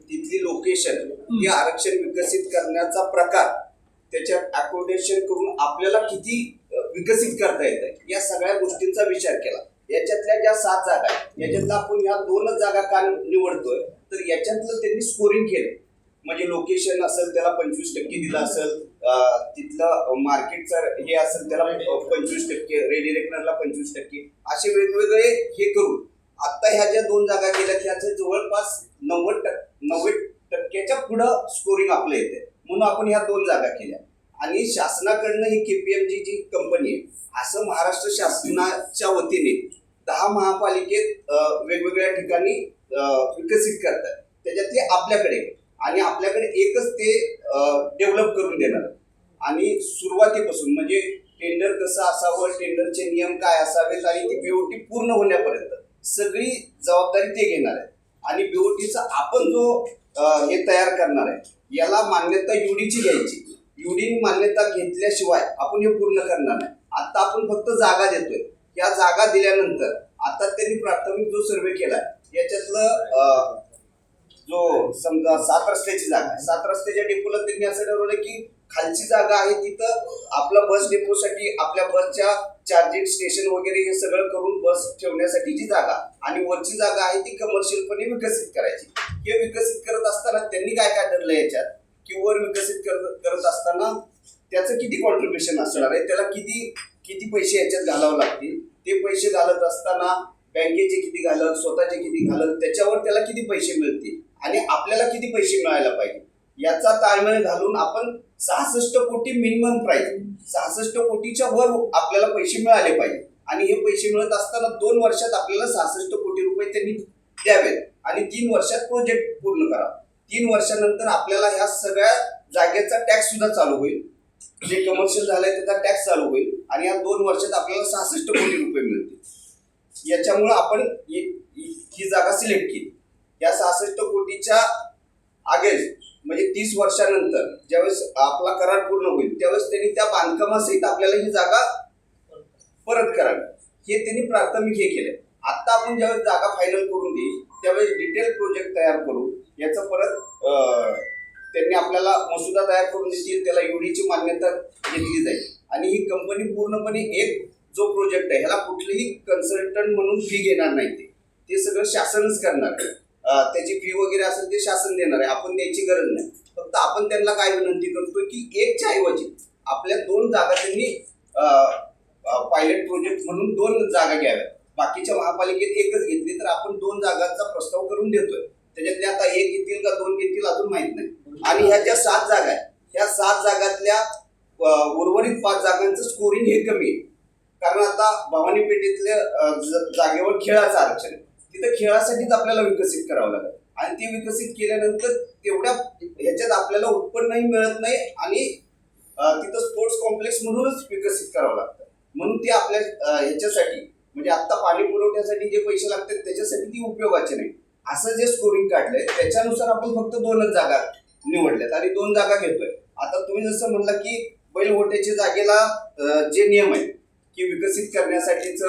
[SPEAKER 2] तिथली लोकेशन, हे आरक्षण विकसित करण्याचा प्रकार, त्याच्यात अकोमोडेशन करून आपल्याला किती विकसित करता येतं या सगळ्या गोष्टींचा विचार केला. याच्यातल्या ज्या 7 जागा आहेत याच्यातला आपण ह्या 2च जागा का निवडतोय तर याच्यातलं त्यांनी स्कोरिंग केलं. म्हणजे लोकेशन असेल त्याला 25% दिलं असेल, तिथलं मार्केटचं हे असेल त्याला 25%, रेडी रेकनरला 25%, असे वेगवेगळे हे करून आता ह्या ज्या 2 जागा केल्या ह्याचं जवळपास 90% पुढं स्कोरिंग आपलं येते. म्हणून आपण ह्या 2 जागा केल्या. आणि शासनाकडनं ही KPMG जी कंपनी आहे असं महाराष्ट्र शासनाच्या वतीने 10 महापालिकेत वेगवेगळ्या ठिकाणी विकसित करतात. त्याच्यातले आपल्याकडे आणि आपल्याकडे एकच ते डेव्हलप करून देणार. आणि सुरुवातीपासून म्हणजे टेंडर कसं कसं असावं, टेंडरचे नियम काय असावेत आणि ती बीओटी पूर्ण होण्यापर्यंत सगळी जबाबदारी ते घेणार आहे. आणि बीओटीचा आपण जो हे तयार करणार आहे याला मान्यता युडीची घ्यायची. युडीने मान्यता घेतल्याशिवाय आपण हे पूर्ण करणार नाही. आता आपण फक्त जागा देतोय. या जागा दिल्यानंतर आता त्यांनी प्राथमिक जो सर्वे केलाय याच्यातलं जो समजा 7 रस्त्याची जागा आहे, 7 रस्त्याच्या डेपोला त्यांनी असं ठरवलं की खालची जागा आहे तिथं आपला बस डेपोसाठी आपल्या बसच्या चार्जिंग स्टेशन वगैरे हे सगळं करून बस ठेवण्यासाठीची जागा, आणि वरची जागा आहे ती कमर्शियलपणे विकसित करायची. हे विकसित करत असताना त्यांनी काय काय ठरलं याच्यात की वर विकसित करत असताना त्याचं किती कॉन्ट्रीब्युशन असणार आहे, त्याला किती पैसे याच्यात घालावे लागतील, ते पैसे घालत असताना बँकेचे किती घालत, स्वतःचे किती घालत, त्याच्यावर त्याला किती पैसे मिळतील आणि आपल्याला किती पैसे मिळायला पाहिजे याचा ताळमेळ घालून आपण 66 कोटी मिनिमम प्राइस, 66 कोटीच्या वर आपल्याला पैसे मिळाले पाहिजे. आणि हे पैसे मिळत असताना 2 वर्षात आपल्याला 66 कोटी रुपये त्यांनी द्यावेत आणि 3 वर्षात प्रोजेक्ट पूर्ण करा. 3 वर्षानंतर आपल्याला ह्या सगळ्या जागेचा टॅक्स सुद्धा चालू होईल. जे कमर्शियल झालंय त्याचा टॅक्स चालू होईल आणि या 2 वर्षात आपल्याला 66 कोटी रुपये मिळतील. याच्यामुळं आपण ही जागा सिलेक्ट केली. या 66 कोटीच्या अगेन्स्ट म्हणजे 30 वर्षानंतर ज्यावेळेस आपला करार पूर्ण होईल त्यावेळेस त्यांनी त्या बांधकामासहित आपल्याला ही जागा परत करावी, हे त्यांनी प्राथमिक हे केलंय. आता आपण ज्यावेळेस जागा फायनल करून देईल त्यावेळेस डिटेल प्रोजेक्ट तयार करू, याचं परत त्यांनी आपल्याला मसुदा तयार करून देतील, त्याला युडीची मान्यता घेतली जाईल आणि ही कंपनी पूर्णपणे एक जो प्रोजेक्ट आहे ह्याला कुठलीही कन्सल्टंट म्हणून फी घेणार नाही. ते सगळं शासनच करणार आहे. त्याची फी वगैरे असेल ते शासन देणार आहे, आपण द्यायची गरज नाही. फक्त आपण त्यांना काय विनंती करतोय की एकच्या ऐवजी आपल्या 2 जागा त्यांनी पायलट प्रोजेक्ट म्हणून 2 जागा घ्याव्या. बाकीच्या महापालिकेत एकच घेतली तर आपण 2 जागांचा प्रस्ताव करून देतोय. त्याच्यातले आता 1 घेतील का 2 घेतील अजून माहित नाही. आणि ह्या ज्या 7 जागा आहेत ह्या 7 जागातल्या उर्वरित 5 जागांचं स्कोरिंग हे कमी आहे. कारण आता भवानी पेठेतल्या जागेवर खेळाचं आरक्षण आहे, तिथं खेळासाठीच आपल्याला विकसित करावं लागेल आणि ते विकसित केल्यानंतर तेवढ्या ह्याच्यात आपल्याला उत्पन्नही मिळत नाही आणि तिथं स्पोर्ट्स कॉम्प्लेक्स म्हणूनच विकसित करावं लागतं. म्हणून ते आपल्या ह्याच्यासाठी म्हणजे आता पाणी पुरवठ्यासाठी जे पैसे लागतात त्याच्यासाठी ती उपयोगाचे नाही. असं जे स्कोरिंग काढलंय त्याच्यानुसार आपण फक्त 2च जागा निवडल्यात आणि 2 जागा घेतोय. आता तुम्ही जसं म्हणला की बैलगोट्याच्या जागेला जे नियम आहेत की विकसित करण्यासाठीच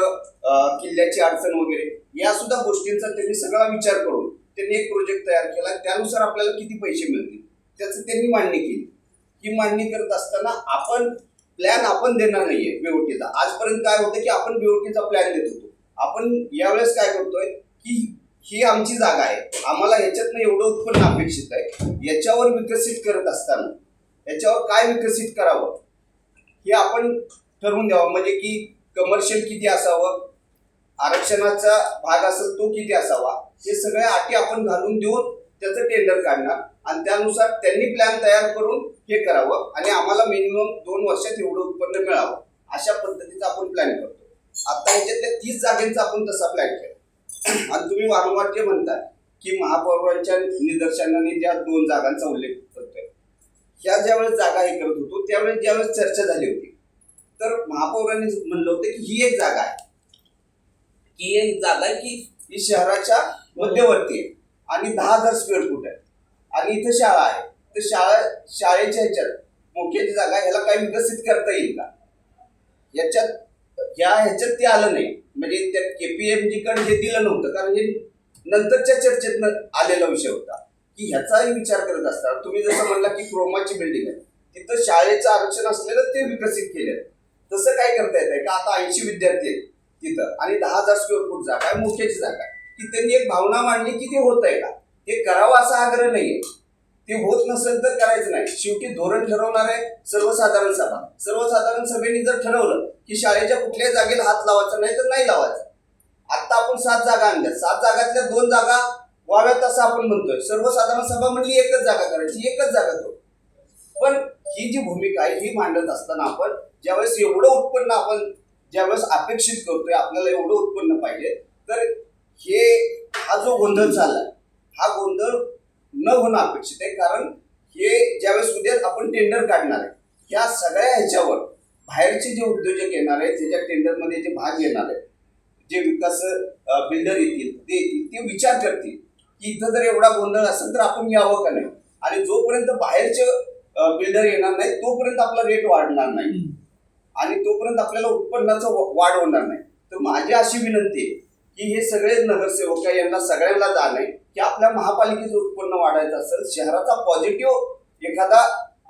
[SPEAKER 2] किल्ल्याची अडचण वगैरे या सुद्धा गोष्टींचा त्यांनी सगळा विचार करून त्यांनी एक प्रोजेक्ट तयार केला. त्यानुसार आपल्याला किती पैसे मिळतील त्याचं त्यांनी मांडणी केली. ही मांडणी करत असताना आपण प्लॅन आपण देणार नाहीये बीओटीचा. आजपर्यंत काय होतं की आपण बीओटीचा प्लॅन देत होतो. आपण यावेळेस काय करतोय की ही आमची जागा आहे, आम्हाला ह्याच्यातनं एवढं उत्पन्न अपेक्षित आहे, याच्यावर विकसित करत असताना याच्यावर काय विकसित करावं हे आपण ठरवून द्यावं. म्हणजे की कमर्शियल किती असावं, आरक्षणाचा भाग असेल तो किती असावा, हे सगळ्या अटी आपण घालून देऊन त्याचं टेंडर काढणार आणि त्यानुसार त्यांनी प्लॅन तयार करून हे करावं आणि आम्हाला मिनिमम 2 वर्षात एवढं उत्पन्न मिळावं अशा पद्धतीचा आपण प्लॅन करतो. आता ह्याच्यातल्या 30 जागांचा आपण तसा प्लॅन केला. आणि तुम्ही वारंवार जे म्हणताय की महापौरांच्या निदर्शनाने ज्या 2 जागांचा उल्लेख करतोय, ह्या ज्यावेळेस जागा हे करत होतो त्यावेळेस ज्यावेळेस चर्चा झाली होती तर महापौरांनी म्हणलं होतं की ही एक जागा आहे, की एक जागा आहे की ही शहराच्या मध्यवर्ती आहे आणि 10,000 स्क्वेअर फूट आहे आणि इथं शाळा आहे. तर शाळेच्या ह्याच्यात मोक्याची जागा ह्याला काही विकसित करता येईल का, ह्याच्यात ते आलं नाही. म्हणजे त्या KPMG कडे हे दिलं नव्हतं कारण हे नंतरच्या चर्चेतनं आलेला विषय होता की ह्याचाही विचार करत असता तुम्ही जसं म्हणला की क्रोमाची बिल्डिंग आहे तिथं शाळेचं आरक्षण असलेलं ते विकसित केलं. तसं काय करता येत आहे का आता 80 विद्यार्थी आहेत तिथं आणि 10,000 स्क्वेअर फूट जागा आहे, मुख्याची जागा आहे, की त्यांनी एक भावना मांडली की ते होत आहे का, ते करावं असा आग्रह नाहीये. ते होत नसेल तर करायचं नाही. शेवटी धोरण ठरवणार आहे सर्वसाधारण सभा. सर्वसाधारण सभेने जर ठरवलं की शाळेच्या कुठल्याही जागेला हात लावायचा नाही तर नाही लावायचा. आता आपण 7 जागा आणल्या, 7 जागातल्या 2 जागा व्हाव्यात असं आपण म्हणतोय. सर्वसाधारण सभा म्हणली एकच जागा करायची, एकच जागा करू. पण ही जी भूमिका आहे ही मांडत असताना आपण ज्यावेळेस एवढं उत्पन्न आपण ज्यावेळेस अपेक्षित करतोय आपल्याला एवढं उत्पन्न पाहिजे तर हा जो गोंधळ चाललाय हा गोंधळ न होणं अपेक्षित आहे. कारण हे ज्यावेळेस उद्या आपण टेंडर काढणार आहे ह्या सगळ्या ह्याच्यावर बाहेरचे जे उद्योजक येणार आहेत त्याच्या टेंडरमध्ये जे भाग घेणार आहेत, जे विकास बिल्डर येतील ते विचार करतील की इथं जर एवढा गोंधळ असेल तर आपण यावं का नाही. आणि जोपर्यंत बाहेरचे बिल्डर येणार नाही तोपर्यंत आपला रेट वाढणार नाही आणि तोपर्यंत आपल्याला उत्पन्नाचं वाढ होणार नाही. तर माझी अशी विनंती आहे की हे सगळे नगरसेवक यांना सगळ्यांना जाणे की आपल्या महापालिकेचं उत्पन्न वाढायचं असेल, शहराचा पॉझिटिव्ह एखादा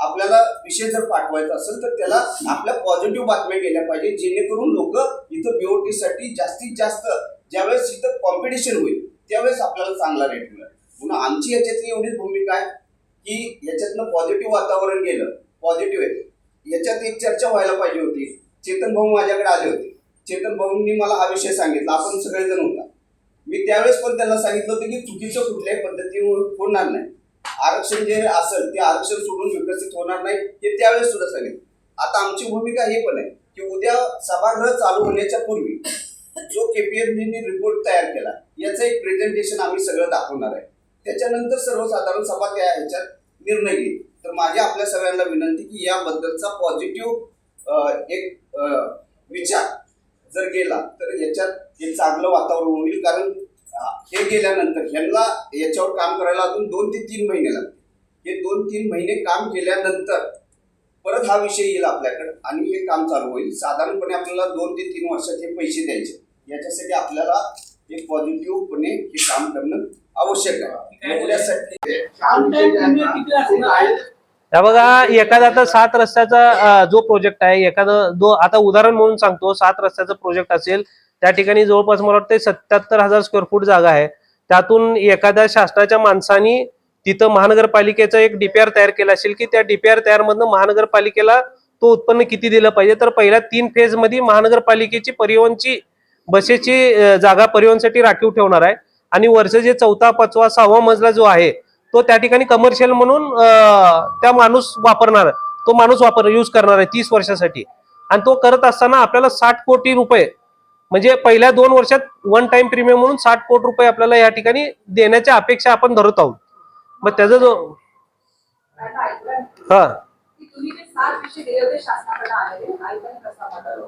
[SPEAKER 2] आपल्याला विषय जर पाठवायचा असेल तर त्याला आपल्या पॉझिटिव्ह बातम्या केल्या पाहिजे, जेणेकरून लोक इथं बीओटी साठी जास्तीत जास्त ज्यावेळेस इथं कॉम्पिटिशन होईल त्यावेळेस आपल्याला चांगला रेट मिळेल. म्हणून आमची याच्यातली एवढीच भूमिका आहे की याच्यातनं पॉझिटिव्ह वातावरण गेलं, पॉझिटिव्ह आहे. याच्यात एक चर्चा व्हायला पाहिजे होती. चेतन भाऊ माझ्याकडे आले होते. चेतन भाऊंनी मला हा विषय सांगितला, आपण सगळेजण होता. मी त्यावेळेस पण त्यांना सांगितलं होतं की चुकीचं कुठल्याही पद्धतीने होणार नाही, आरक्षण जे असेल ते आरक्षण सोडून विकसित होणार नाही हे त्यावेळेस सुद्धा सांगितलं. आता आमची भूमिका हे पण आहे की उद्या सभागृह चालू होण्याच्या पूर्वी जो केपीएमजीने रिपोर्ट तयार केला याचं एक प्रेझेंटेशन आम्ही सगळं दाखवणार आहे. त्याच्यानंतर सर्वसाधारण सभा त्या ह्याच्यात निर्णय घेईल. तर माझी आपल्या सगळ्यांना विनंती की याबद्दलचा पॉझिटिव्ह एक विचार जर गेला तर याच्यात एक चांगलं वातावरण होईल. कारण हे गेल्यानंतर ह्यांना याच्यावर काम करायला अजून 2 ते 3 महिने लागतील. हे 2-3 महिने काम केल्यानंतर परत हा विषय येईल आपल्याकडे आणि हे काम चालू होईल. साधारणपणे आपल्याला 2 ते 3 वर्षात हे पैसे द्यायचे. याच्यासाठी आपल्याला एक पॉझिटिव्हपणे हे काम करणं आवश्यक आहे. एवढ्यासाठी
[SPEAKER 1] हे बघा, एखादा आता 7 रस्त्याचा जो प्रोजेक्ट आहे, एखादा आता उदाहरण म्हणून सांगतो, 7 रस्त्याचा प्रोजेक्ट असेल त्या ठिकाणी जवळपास मला वाटतं 77,000 स्क्वेअर फूट जागा आहे. त्यातून एखाद्या शासनाच्या माणसानी तिथं महानगरपालिकेचा एक डीपीआर तयार केला असेल की त्या डीपीआर तयार मधनं महानगरपालिकेला तो उत्पन्न किती दिलं पाहिजे. तर पहिल्या 3 फेज मध्ये महानगरपालिकेची परिवहनची बसेची जागा परिवहनसाठी राखीव ठेवणार आहे आणि वरचं जे 4था, 5वा, 6वा मजला जो आहे तो त्या ठिकाणी कमर्शियल म्हणून त्या माणूस वापरणार, तो माणूस यूज करणार आहे 30 वर्षासाठी. आणि तो करत असताना आपल्याला 60 कोटी रुपये म्हणजे पहिल्या 2 वर्षात वन टाइम प्रीमियम म्हणून 60 कोटी रुपये आपल्याला या ठिकाणी देण्याच्या अपेक्षा आपण धरत आहोत. मग त्याचा जो हा
[SPEAKER 8] तुम्ही जे 7 विषय दिले होते शासनाकडे आलेले आयुक्त प्रस्तावात,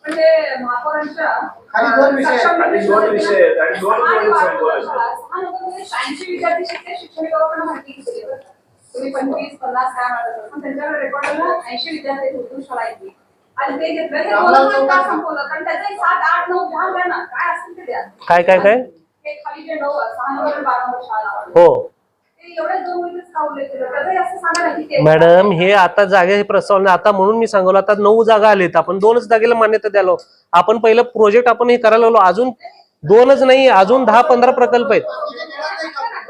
[SPEAKER 8] पण ते महापौरांच्या
[SPEAKER 3] खाली 2 विषय आहेत.
[SPEAKER 6] आणि 2 विषय आहेत आणि 2
[SPEAKER 8] 80 विद्यार्थी शिक्षकांना माहिती घेतली. तुम्ही 25-50 काय म्हणत, पण त्यांच्याकडे रेकॉर्डला 80 विद्यार्थी उर्दू शाळा येते आणि ते घेतलं ते 2 का संपवलं. कारण त्याचे 7, 8, 9 भाग आहे ना, काय असतील ते द्या.
[SPEAKER 1] काय
[SPEAKER 8] हे खाली जे 9, 6 नंबर 12 नंबर शाळा
[SPEAKER 1] हो
[SPEAKER 8] एवढ्या 2 मुलीच का उल्लेख केला त्याचं असं सांगा ना की
[SPEAKER 1] मॅडम, हे आता जागे प्रस्ताव आता म्हणून मी सांगलो, आता 9 जागा आलेत, आपण 2च जागेला मान्यता द्यालो. आपण पहिलं प्रोजेक्ट आपण हे करायला लागलो, अजून 2च नाही, अजून 10-15 प्रकल्प आहेत,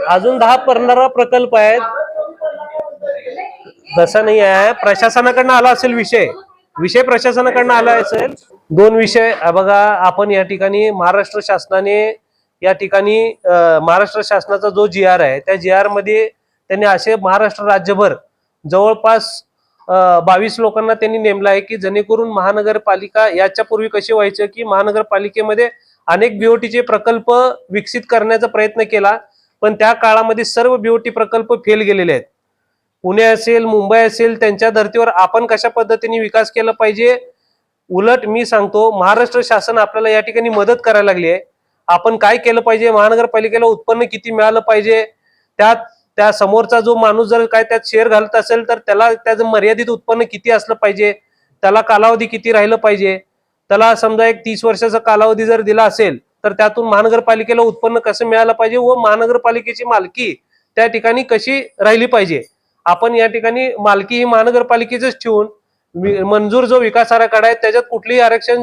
[SPEAKER 1] अजून 10-15 प्रकल्प आहेत. तसं नाही आहे, प्रशासनाकडनं आला असेल विषय प्रशासनाकडनं आला असेल. 2 विषय बघा, आपण या ठिकाणी महाराष्ट्र शासनाने या ठिकाणी महाराष्ट्र शासनाचा जो GR आहे त्या GR मध्ये त्यांनी असे महाराष्ट्र राज्यभर जवळपास 22 लोकांना त्यांनी नेमलं आहे की जेणेकरून महानगरपालिका याच्या पूर्वी कशी व्हायचं की महानगरपालिकेमध्ये अनेक बीओटीचे प्रकल्प विकसित करण्याचा प्रयत्न केला, पण त्या काळामध्ये सर्व बीओटी प्रकल्प फेल गेलेले आहेत. पुणे असेल, मुंबई असेल, त्यांच्या धर्तीवर आपण कशा पद्धतीने विकास केला पाहिजे. उलट मी सांगतो, महाराष्ट्र शासन आपल्याला या ठिकाणी मदत करायला लागली आहे. आपण काय केलं पाहिजे, महानगरपालिकेला उत्पन्न किती मिळालं पाहिजे, त्या समोरचा जो माणूस जर काय त्यात शेअर घालत असेल तर त्याला त्याचं मर्यादित उत्पन्न किती असलं पाहिजे, त्याला कालावधी किती राहिलं पाहिजे. त्याला समजा एक 30 वर्षाचा कालावधी जर दिला असेल तर त्यातून महानगरपालिकेला उत्पन्न कसं मिळालं पाहिजे व महानगरपालिकेची मालकी त्या ठिकाणी कशी राहिली पाहिजे. आपण या ठिकाणी मालकी ही महानगरपालिकेचंच ठेवून मंजूर जो विकास आराखडा आहे त्याच्यात कुठलीही आरक्षण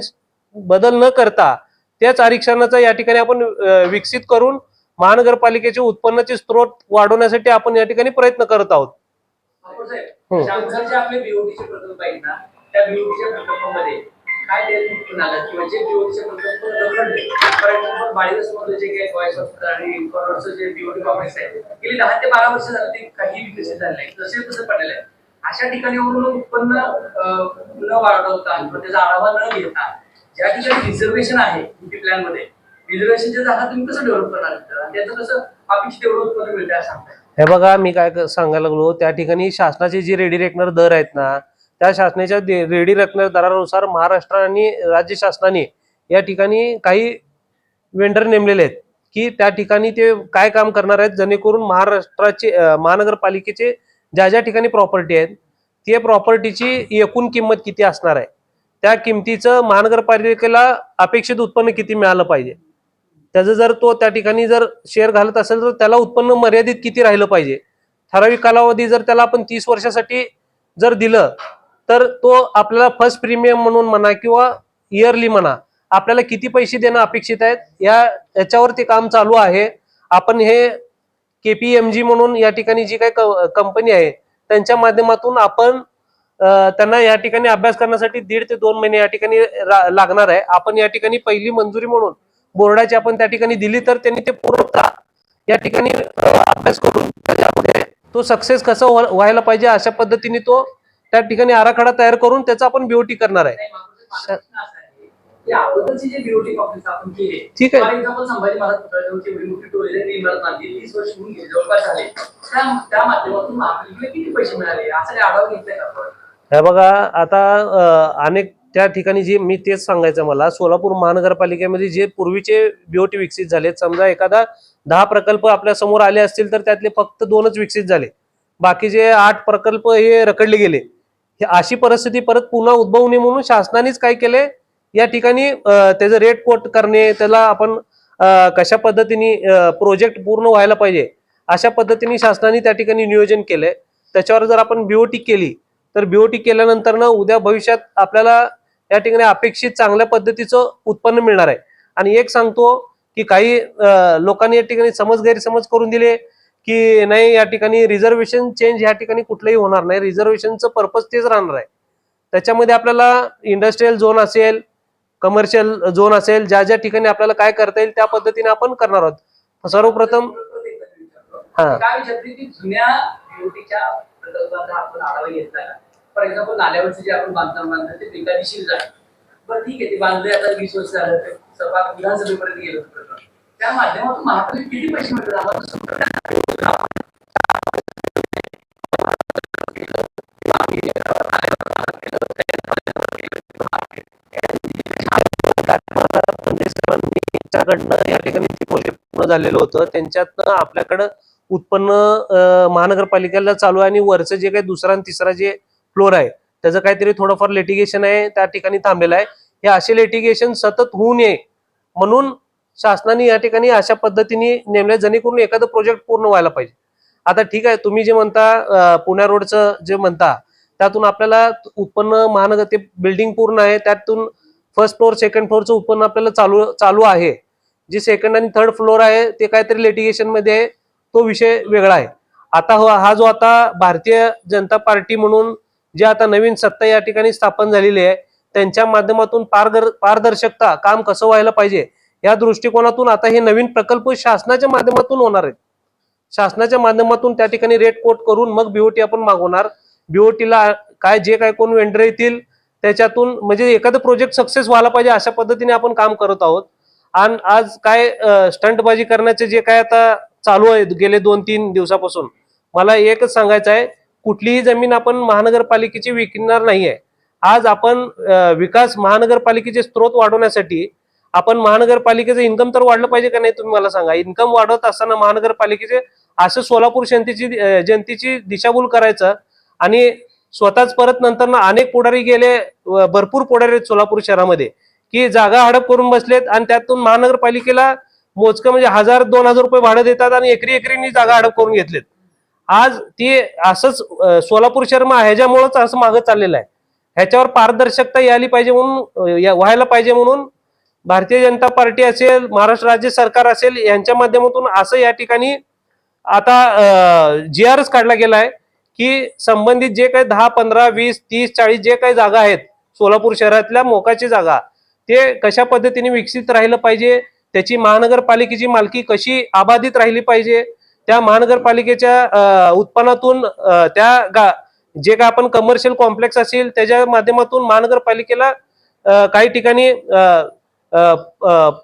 [SPEAKER 1] बदल न करता त्याच आरक्षणाचा या ठिकाणी आपण विकसित करून महानगरपालिकेचे उत्पन्नाचे स्त्रोत वाढवण्यासाठी आपण या ठिकाणी प्रयत्न करत आहोत.
[SPEAKER 4] आपले बीओटीचे प्रकल्प आहेत ना, त्या बीओटीच्या प्रकल्पामध्ये काय किंवा जे बीओटीचे प्रकल्प रखडले, फॉर एक्झाम्पल बाळीवसमधलं जे काही बॉयस हॉस्पिटल आणि कॉर्नरचं जे बीओटी कॉम्प्लेक्स आहे गेली 10 ते 12 वर्ष झालं ते काही विकसित झालं नाही, जसे तसं पडलेलं आहे. अशा ठिकाणी उत्पन्न न वाढवता किंवा त्याचा आढावा न घेता ज्या ठिकाणी रिझर्वेशन आहे बीटी प्लॅन मध्ये, रिझर्वेशनच्या जागा तुम्ही कसं डेव्हलप करणार, त्याचं कसं अपेक्षित तेवढं उत्पन्न मिळतं असं सांगताय.
[SPEAKER 1] हे बघा, मी काय सांगायला लागलो, त्या ठिकाणी शासनाचे जे रेडी रेकनर दर आहेत ना त्या शासनाच्या रेडी रकमे दरानुसार महाराष्ट्र आणि राज्य शासनाने या ठिकाणी काही वेंडर नेमलेले आहेत की त्या ठिकाणी ते काय काम करणार आहेत, जेणेकरून महाराष्ट्राचे महानगरपालिकेचे ज्या ज्या ठिकाणी प्रॉपर्टी आहेत ते प्रॉपर्टीची एकूण किंमत किती असणार आहे, त्या किमतीचं महानगरपालिकेला अपेक्षित उत्पन्न किती मिळालं पाहिजे, त्याचं जर तो त्या ठिकाणी जर शेअर घालत असेल तर त्याला उत्पन्न मर्यादित किती राहिलं पाहिजे, ठराविक कालावधी जर त्याला आपण 30 वर्षासाठी जर दिलं तर तो आपल्याला फर्स्ट प्रीमियम म्हणून म्हणा किंवा इयरली म्हणा आपल्याला किती पैसे देणं अपेक्षित आहेत याच्यावर ते काम चालू आहे. आपण हे KPMG म्हणून या ठिकाणी जी काही कंपनी आहे त्यांच्या माध्यमातून आपण त्यांना या ठिकाणी अभ्यास करण्यासाठी 1.5 ते 2 महिने या ठिकाणी लागणार आहे. आपण या ठिकाणी पहिली मंजुरी म्हणून बोर्डाची आपण त्या ठिकाणी दिली तर त्यांनी ते पूर्णतः या ठिकाणी अभ्यास करून त्याच्यामध्ये तो सक्सेस कसं व्हायला पाहिजे अशा पद्धतीने तो त्या ठिकाणी आराखडा तयार करून त्याचा आपण BOT करणार आहे.
[SPEAKER 4] अगोदरची जे बीओटी कॉम्प्लेक्स आपण केले,
[SPEAKER 1] ठीक आहे.
[SPEAKER 4] फॉर एक्झाम्पल संभाजी महाराज पुतळ्याची एवढी मोठी टोळी आहे, इमारत बांधली 30 वर्ष होऊन गेली जवळपास झाले, त्या माध्यमातून महापालिकेला किती पैसे मिळाले असं काही आढावा घेतलाय का आपण?
[SPEAKER 1] हे बघा आता अनेक त्या ठिकाणी जे मी तेच सांगायचं मला सोलापूर महानगरपालिकेमध्ये जे पूर्वीचे BOT विकसित झाले, समजा एखादा 10 प्रकल्प आपल्या समोर आले असतील तर त्यातले फक्त 2च विकसित झाले, बाकीचे 8 प्रकल्प हे रखडले गेले. ही अशी परिस्थिती परत पुन्हा उद्भवू नये म्हणून शासनानेच काय केले या ठिकाणी त्याचं रेट कोट करणे, त्याला आपण कशा पद्धतीने प्रोजेक्ट पूर्ण व्हायला पाहिजे अशा पद्धतीने शासनाने त्या ठिकाणी नियोजन केलंय. त्याच्यावर जर आपण BOT केली तर BOT केल्यानंतर ना उद्या भविष्यात आपल्याला या ठिकाणी अपेक्षित चांगल्या पद्धतीचं उत्पन्न मिळणार आहे. आणि एक सांगतो की काही लोकांनी या ठिकाणी गैरसमज करून दिले की नाही या ठिकाणी रिझर्वेशन चेंज या ठिकाणी कुठलंही होणार नाही. रिझर्वेशनचं पर्पज तेच राहणार आहे. त्याच्यामध्ये आपल्याला इंडस्ट्रीयल झोन असेल, कमर्शियल झोन असेल, ज्या ज्या ठिकाणी आपल्याला काय करता येईल त्या पद्धतीने आपण करणार आहोत. सर्वप्रथम
[SPEAKER 4] काय विचारते की जुन्या बीओटीच्या प्रकल्पाचा आपण आढावा घेतला का? फॉर एक्झाम्पल नाल्यावरचे जे आपण बांधकाम बांधलं ते बेकायदेशीर झाले, बरं ठीक आहे ते बांधले आता 20 वर्ष झालं, ते सभा विधानसभेपर्यंत गेलं प्रकरण, त्या माध्यमातून महापालिकेला किती पैसे मिळतात आम्हाला?
[SPEAKER 1] या ठिकाणी प्रोजेक्ट पूर्ण झालेलं होतं, त्यांच्यातनं आपल्याकडं उत्पन्न महानगरपालिकेला चालू आहे आणि वरचं जे काही दुसरा आणि तिसरा जे फ्लोर आहे त्याचं काहीतरी थोडंफार लिटिगेशन आहे त्या ठिकाणी थांबलेलं आहे. हे असे लिटिगेशन सतत होऊ नये म्हणून शासनाने या ठिकाणी अशा पद्धतीने नेमले जेणेकरून एखादं प्रोजेक्ट पूर्ण व्हायला पाहिजे. आता ठीक आहे, तुम्ही जे म्हणता पुण्या रोडचं जे म्हणता त्यातून आपल्याला उत्पन्न महानगर ते बिल्डिंग पूर्ण आहे त्यातून फर्स्ट फ्लोअर सेकंड फ्लोअरचं उत्पन्न आपल्याला चालू आहे. जे सेकंड आणि थर्ड फ्लोअर आहे ते काहीतरी लिटिगेशन मध्ये आहे, तो विषय वेगळा आहे. आता हा जो आता भारतीय जनता पार्टी म्हणून जे आता नवीन सत्ता या ठिकाणी स्थापन झालेली आहे त्यांच्या माध्यमातून पारदर्शकता काम कसं व्हायला पाहिजे या दृष्टिकोनातून आता हे नवीन प्रकल्प शासनाच्या माध्यमातून होणार आहेत. शासनाच्या माध्यमातून त्या ठिकाणी रेट कोट करून मग BOT आपण मागवणार. BOTला काय जे काय कोण वेंडर येतील त्याच्यातून म्हणजे एखादं प्रोजेक्ट सक्सेस व्हायला पाहिजे अशा पद्धतीने आपण काम करत आहोत. आणि आज काय स्टंटबाजी करण्याचे जे काय आता चालू आहे गेले 2-3 दिवसापासून, मला एकच सांगायचं आहे, कुठलीही जमीन आपण महानगरपालिकेची विकणार नाहीये. आज आपण विकास महानगरपालिकेचे स्रोत वाढवण्यासाठी आपण महानगरपालिकेचं इन्कम तर वाढलं पाहिजे का नाही तुम्ही मला सांगा. इन्कम वाढवत असताना महानगरपालिकेचे असं सोलापूर जनतेची दिशाभूल करायचं आणि स्वतःच परत नंतर ना अनेक पुढारी गेले, भरपूर पुढारी आहेत सोलापूर शहरामध्ये की जागा हडप करून बसलेत आणि त्यातून महानगरपालिकेला मोजकं म्हणजे 1000-2000 रुपये भाडं देतात आणि एकरी जागा हडप करून घेतलेत. आज ती असंच सोलापूर शहर ह्याच्यामुळेच असं मागं चाललेलं आहे. ह्याच्यावर पारदर्शकता यायला पाहिजे म्हणून व्हायला पाहिजे म्हणून भारतीय जनता पार्टी असेल, महाराष्ट्र राज्य सरकार असेल यांच्या माध्यमातून असं या ठिकाणी आता GRच काढला गेला आहे की संबंधित जे काही 10, 15, 20, 30, 40 जे काही जागा आहेत सोलापूर शहरातल्या मोकाची जागा ते कशा पद्धतीने विकसित राहिलं पाहिजे, त्याची महानगरपालिकेची मालकी कशी अबाधित राहिली पाहिजे, त्या महानगरपालिकेच्या उत्पन्नातून त्या जे काय आपण कमर्शियल कॉम्प्लेक्स असेल त्याच्या माध्यमातून महानगरपालिकेला काही ठिकाणी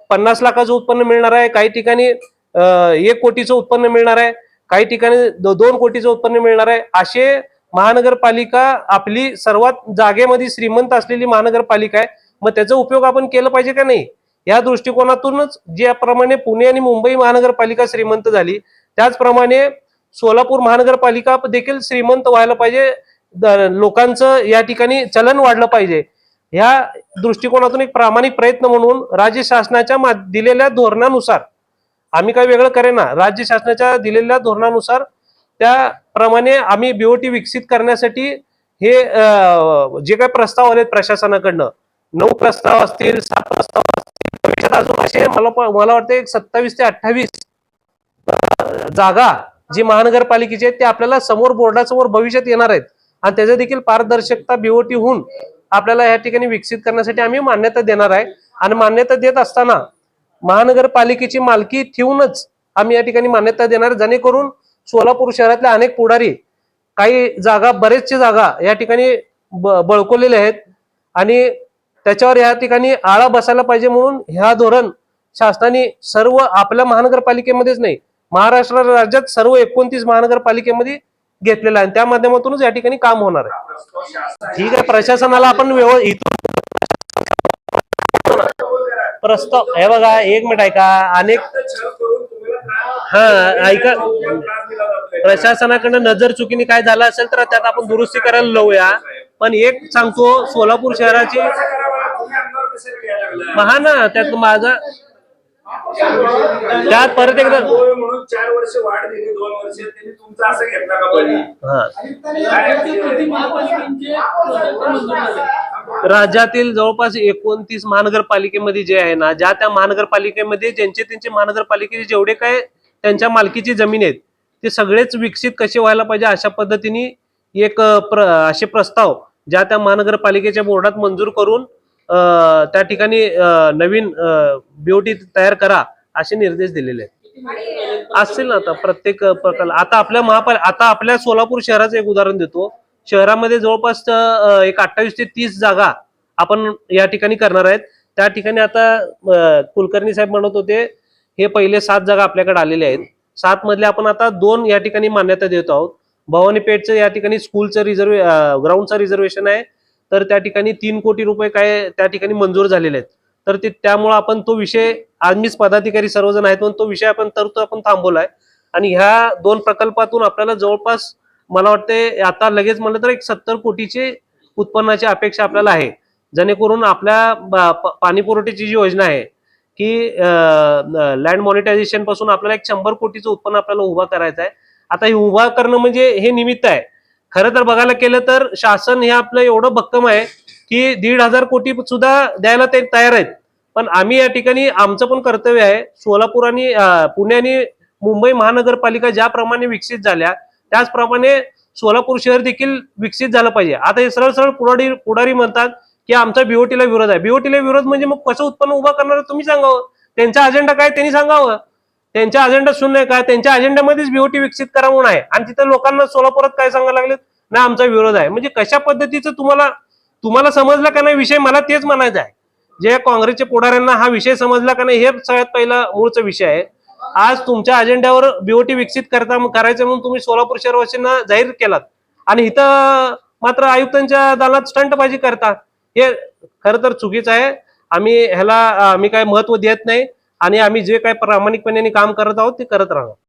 [SPEAKER 1] 50 लाखाचं उत्पन्न मिळणार आहे, काही ठिकाणी 1 कोटीचं उत्पन्न मिळणार आहे, काही ठिकाणी 2 कोटीचं उत्पन्न मिळणार आहे. असे महानगरपालिका आपली सर्वात जागेमध्ये श्रीमंत असलेली महानगरपालिका आहे, मग त्याचा उपयोग आपण केला पाहिजे का नाही? या दृष्टिकोनातूनच ज्याप्रमाणे पुणे आणि मुंबई महानगरपालिका श्रीमंत झाली, त्याचप्रमाणे सोलापूर महानगरपालिका देखील श्रीमंत व्हायला पाहिजे, लोकांचं या ठिकाणी चलन वाढलं पाहिजे. ह्या दृष्टिकोनातून एक प्रामाणिक प्रयत्न म्हणून राज्य शासनाच्या दिलेल्या धोरणानुसार, आम्ही काही वेगळं करेना, राज्य शासनाच्या दिलेल्या धोरणानुसार त्याप्रमाणे आम्ही बीओटी विकसित करण्यासाठी हे जे काही प्रस्ताव आलेत प्रशासनाकडनं, 9 प्रस्ताव असतील, 7 प्रस्ताव असतील, भविष्यात अजून असे मला वाटतं 27 ते 28 जागा जी महानगरपालिकेची आहेत ते आपल्याला समोर बोर्डासमोर भविष्यात येणार आहेत, आणि त्याच्या देखील पारदर्शकता बीओटी होऊन आपल्याला या ठिकाणी विकसित करण्यासाठी आम्ही मान्यता देणार आहे. आणि मान्यता देत असताना महानगरपालिकेची मालकी ठेवूनच आम्ही या ठिकाणी मान्यता देणार, जेणेकरून सोलापूर शहरातले अनेक पुढारी काही जागा, बरेचशे जागा या ठिकाणी बळकवलेले आहेत, आणि त्याच्यावर या ठिकाणी आळा बसायला पाहिजे. म्हणून ह्या धोरण शासनाने सर्व आपल्या महानगरपालिकेमध्येच नाही, महाराष्ट्र राज्यात सर्व 29 महानगरपालिकेमध्ये घेतलेला आहे, त्या माध्यमातूनच या ठिकाणी काम होणार आहे. ठीक आहे, प्रशासनाला आपण प्रस्ताव हे बघा, 1 मिनिट ऐका, अनेक ऐका, प्रशासनाकडनं नजर चुकीने काय झालं असेल तर त्यात आपण दुरुस्ती करायला लावूया. पण एक सांगतो, सोलापूर शहराची महान त्यात माझा त्यात परत एकदा
[SPEAKER 6] म्हणून 4 वर्ष वाढ दिली, 2 वर्ष त्यांनी तुमचं असं घेतलं का बळी?
[SPEAKER 1] राज्यातील जवळपास 29 महानगरपालिकेमध्ये जे आहे ना, ज्या त्या महानगरपालिकेमध्ये त्यांचे महानगरपालिकेचे जेवढे काय त्यांच्या मालकीची जमीन आहेत ते सगळेच विकसित कसे व्हायला पाहिजे अशा पद्धतीने एक असे प्रस्ताव ज्या त्या महानगरपालिकेच्या बोर्डात मंजूर करून त्या ठिकाणी नवीन बीओटी तयार करा असे निर्देश दिलेले आहेत. असतील ना आता प्रत्येक प्रकल्प. आता आपल्या सोलापूर शहराचं एक उदाहरण देतो. शहरामध्ये जवळपास एक 28 ते 30 जागा आपण या ठिकाणी करणार आहेत. त्या ठिकाणी आता कुलकर्णी साहेब म्हणत होते हे पहिले 7 जागा आपल्याकडे आलेल्या आहेत. 7 मधले आपण आता 2 या ठिकाणी मान्यता देत आहोत. भवानीपेठचं या ठिकाणी स्कूलचं ग्राउंडचं रिझर्वेशन आहे, तर त्या ठिकाणी 3 कोटी रुपये काय त्या ठिकाणी मंजूर झालेले आहेत. तर त्यामुळे आपण तो विषय, आम्हीच पदाधिकारी सर्वजण आहेत म्हणून तो विषय आपण थांबवलाय. आणि ह्या 2 प्रकल्पातून आपल्याला जवळपास मला वाटते आता लगेच म्हणलं तर एक 70 कोटीची उत्पन्नाची अपेक्षा आपल्याला आहे, जेणेकरून आपल्या पाणी पुरवठ्याची जी योजना आहे की लँड मॉनिटायझेशन पासून आपल्याला एक 100 कोटीचं उत्पन्न आपल्याला उभा करायचं आहे. आता हे उभा करणं म्हणजे हे निमित्त आहे. खरं तर बघायला केलं तर शासन हे आपलं एवढं भक्कम आहे की 1,500 कोटी सुद्धा द्यायला ते तयार आहेत. पण आम्ही या ठिकाणी आमचं पण कर्तव्य आहे, सोलापूर आणि पुणे आणि मुंबई महानगरपालिका ज्याप्रमाणे विकसित झाल्या त्याचप्रमाणे सोलापूर शहर देखील विकसित झालं पाहिजे. आता हे सरळ पुढारी म्हणतात की आमचा बीओटीला विरोध आहे. बीओटीला विरोध म्हणजे मग कसं उत्पन्न उभा करणार तुम्ही सांगावं. त्यांचा अजेंडा काय त्यांनी सांगावं. त्यांचा अजेंडा शून्य काय, त्यांच्या अजेंड्यामध्येच बीओटी विकसित करा म्हणून आहे, आणि तिथे लोकांना सोलापुरात काय सांगायला लागलेत नाही आमचा विरोध आहे. म्हणजे कशा पद्धतीचं तुम्हाला समजलं का नाही विषय, मला तेच म्हणायचं आहे. जे काँग्रेसच्या पुढाऱ्यांना हा विषय समजला का नाही हे सगळ्यात पहिला मूळचा विषय आहे. आज तुमच्या अजेंड्यावर बीओटी विकसित करायचं म्हणून तुम्ही सोलापूर शहरवासींना जाहीर केलात, आणि इथं मात्र आयुक्तांच्या दालनात स्टंटबाजी करता. हे खरं तर चुकीचं आहे. आम्ही काय महत्व देत नाही, आणि आम्ही जे काय प्रामाणिकपणे काम करत आहोत ते करत राहणार.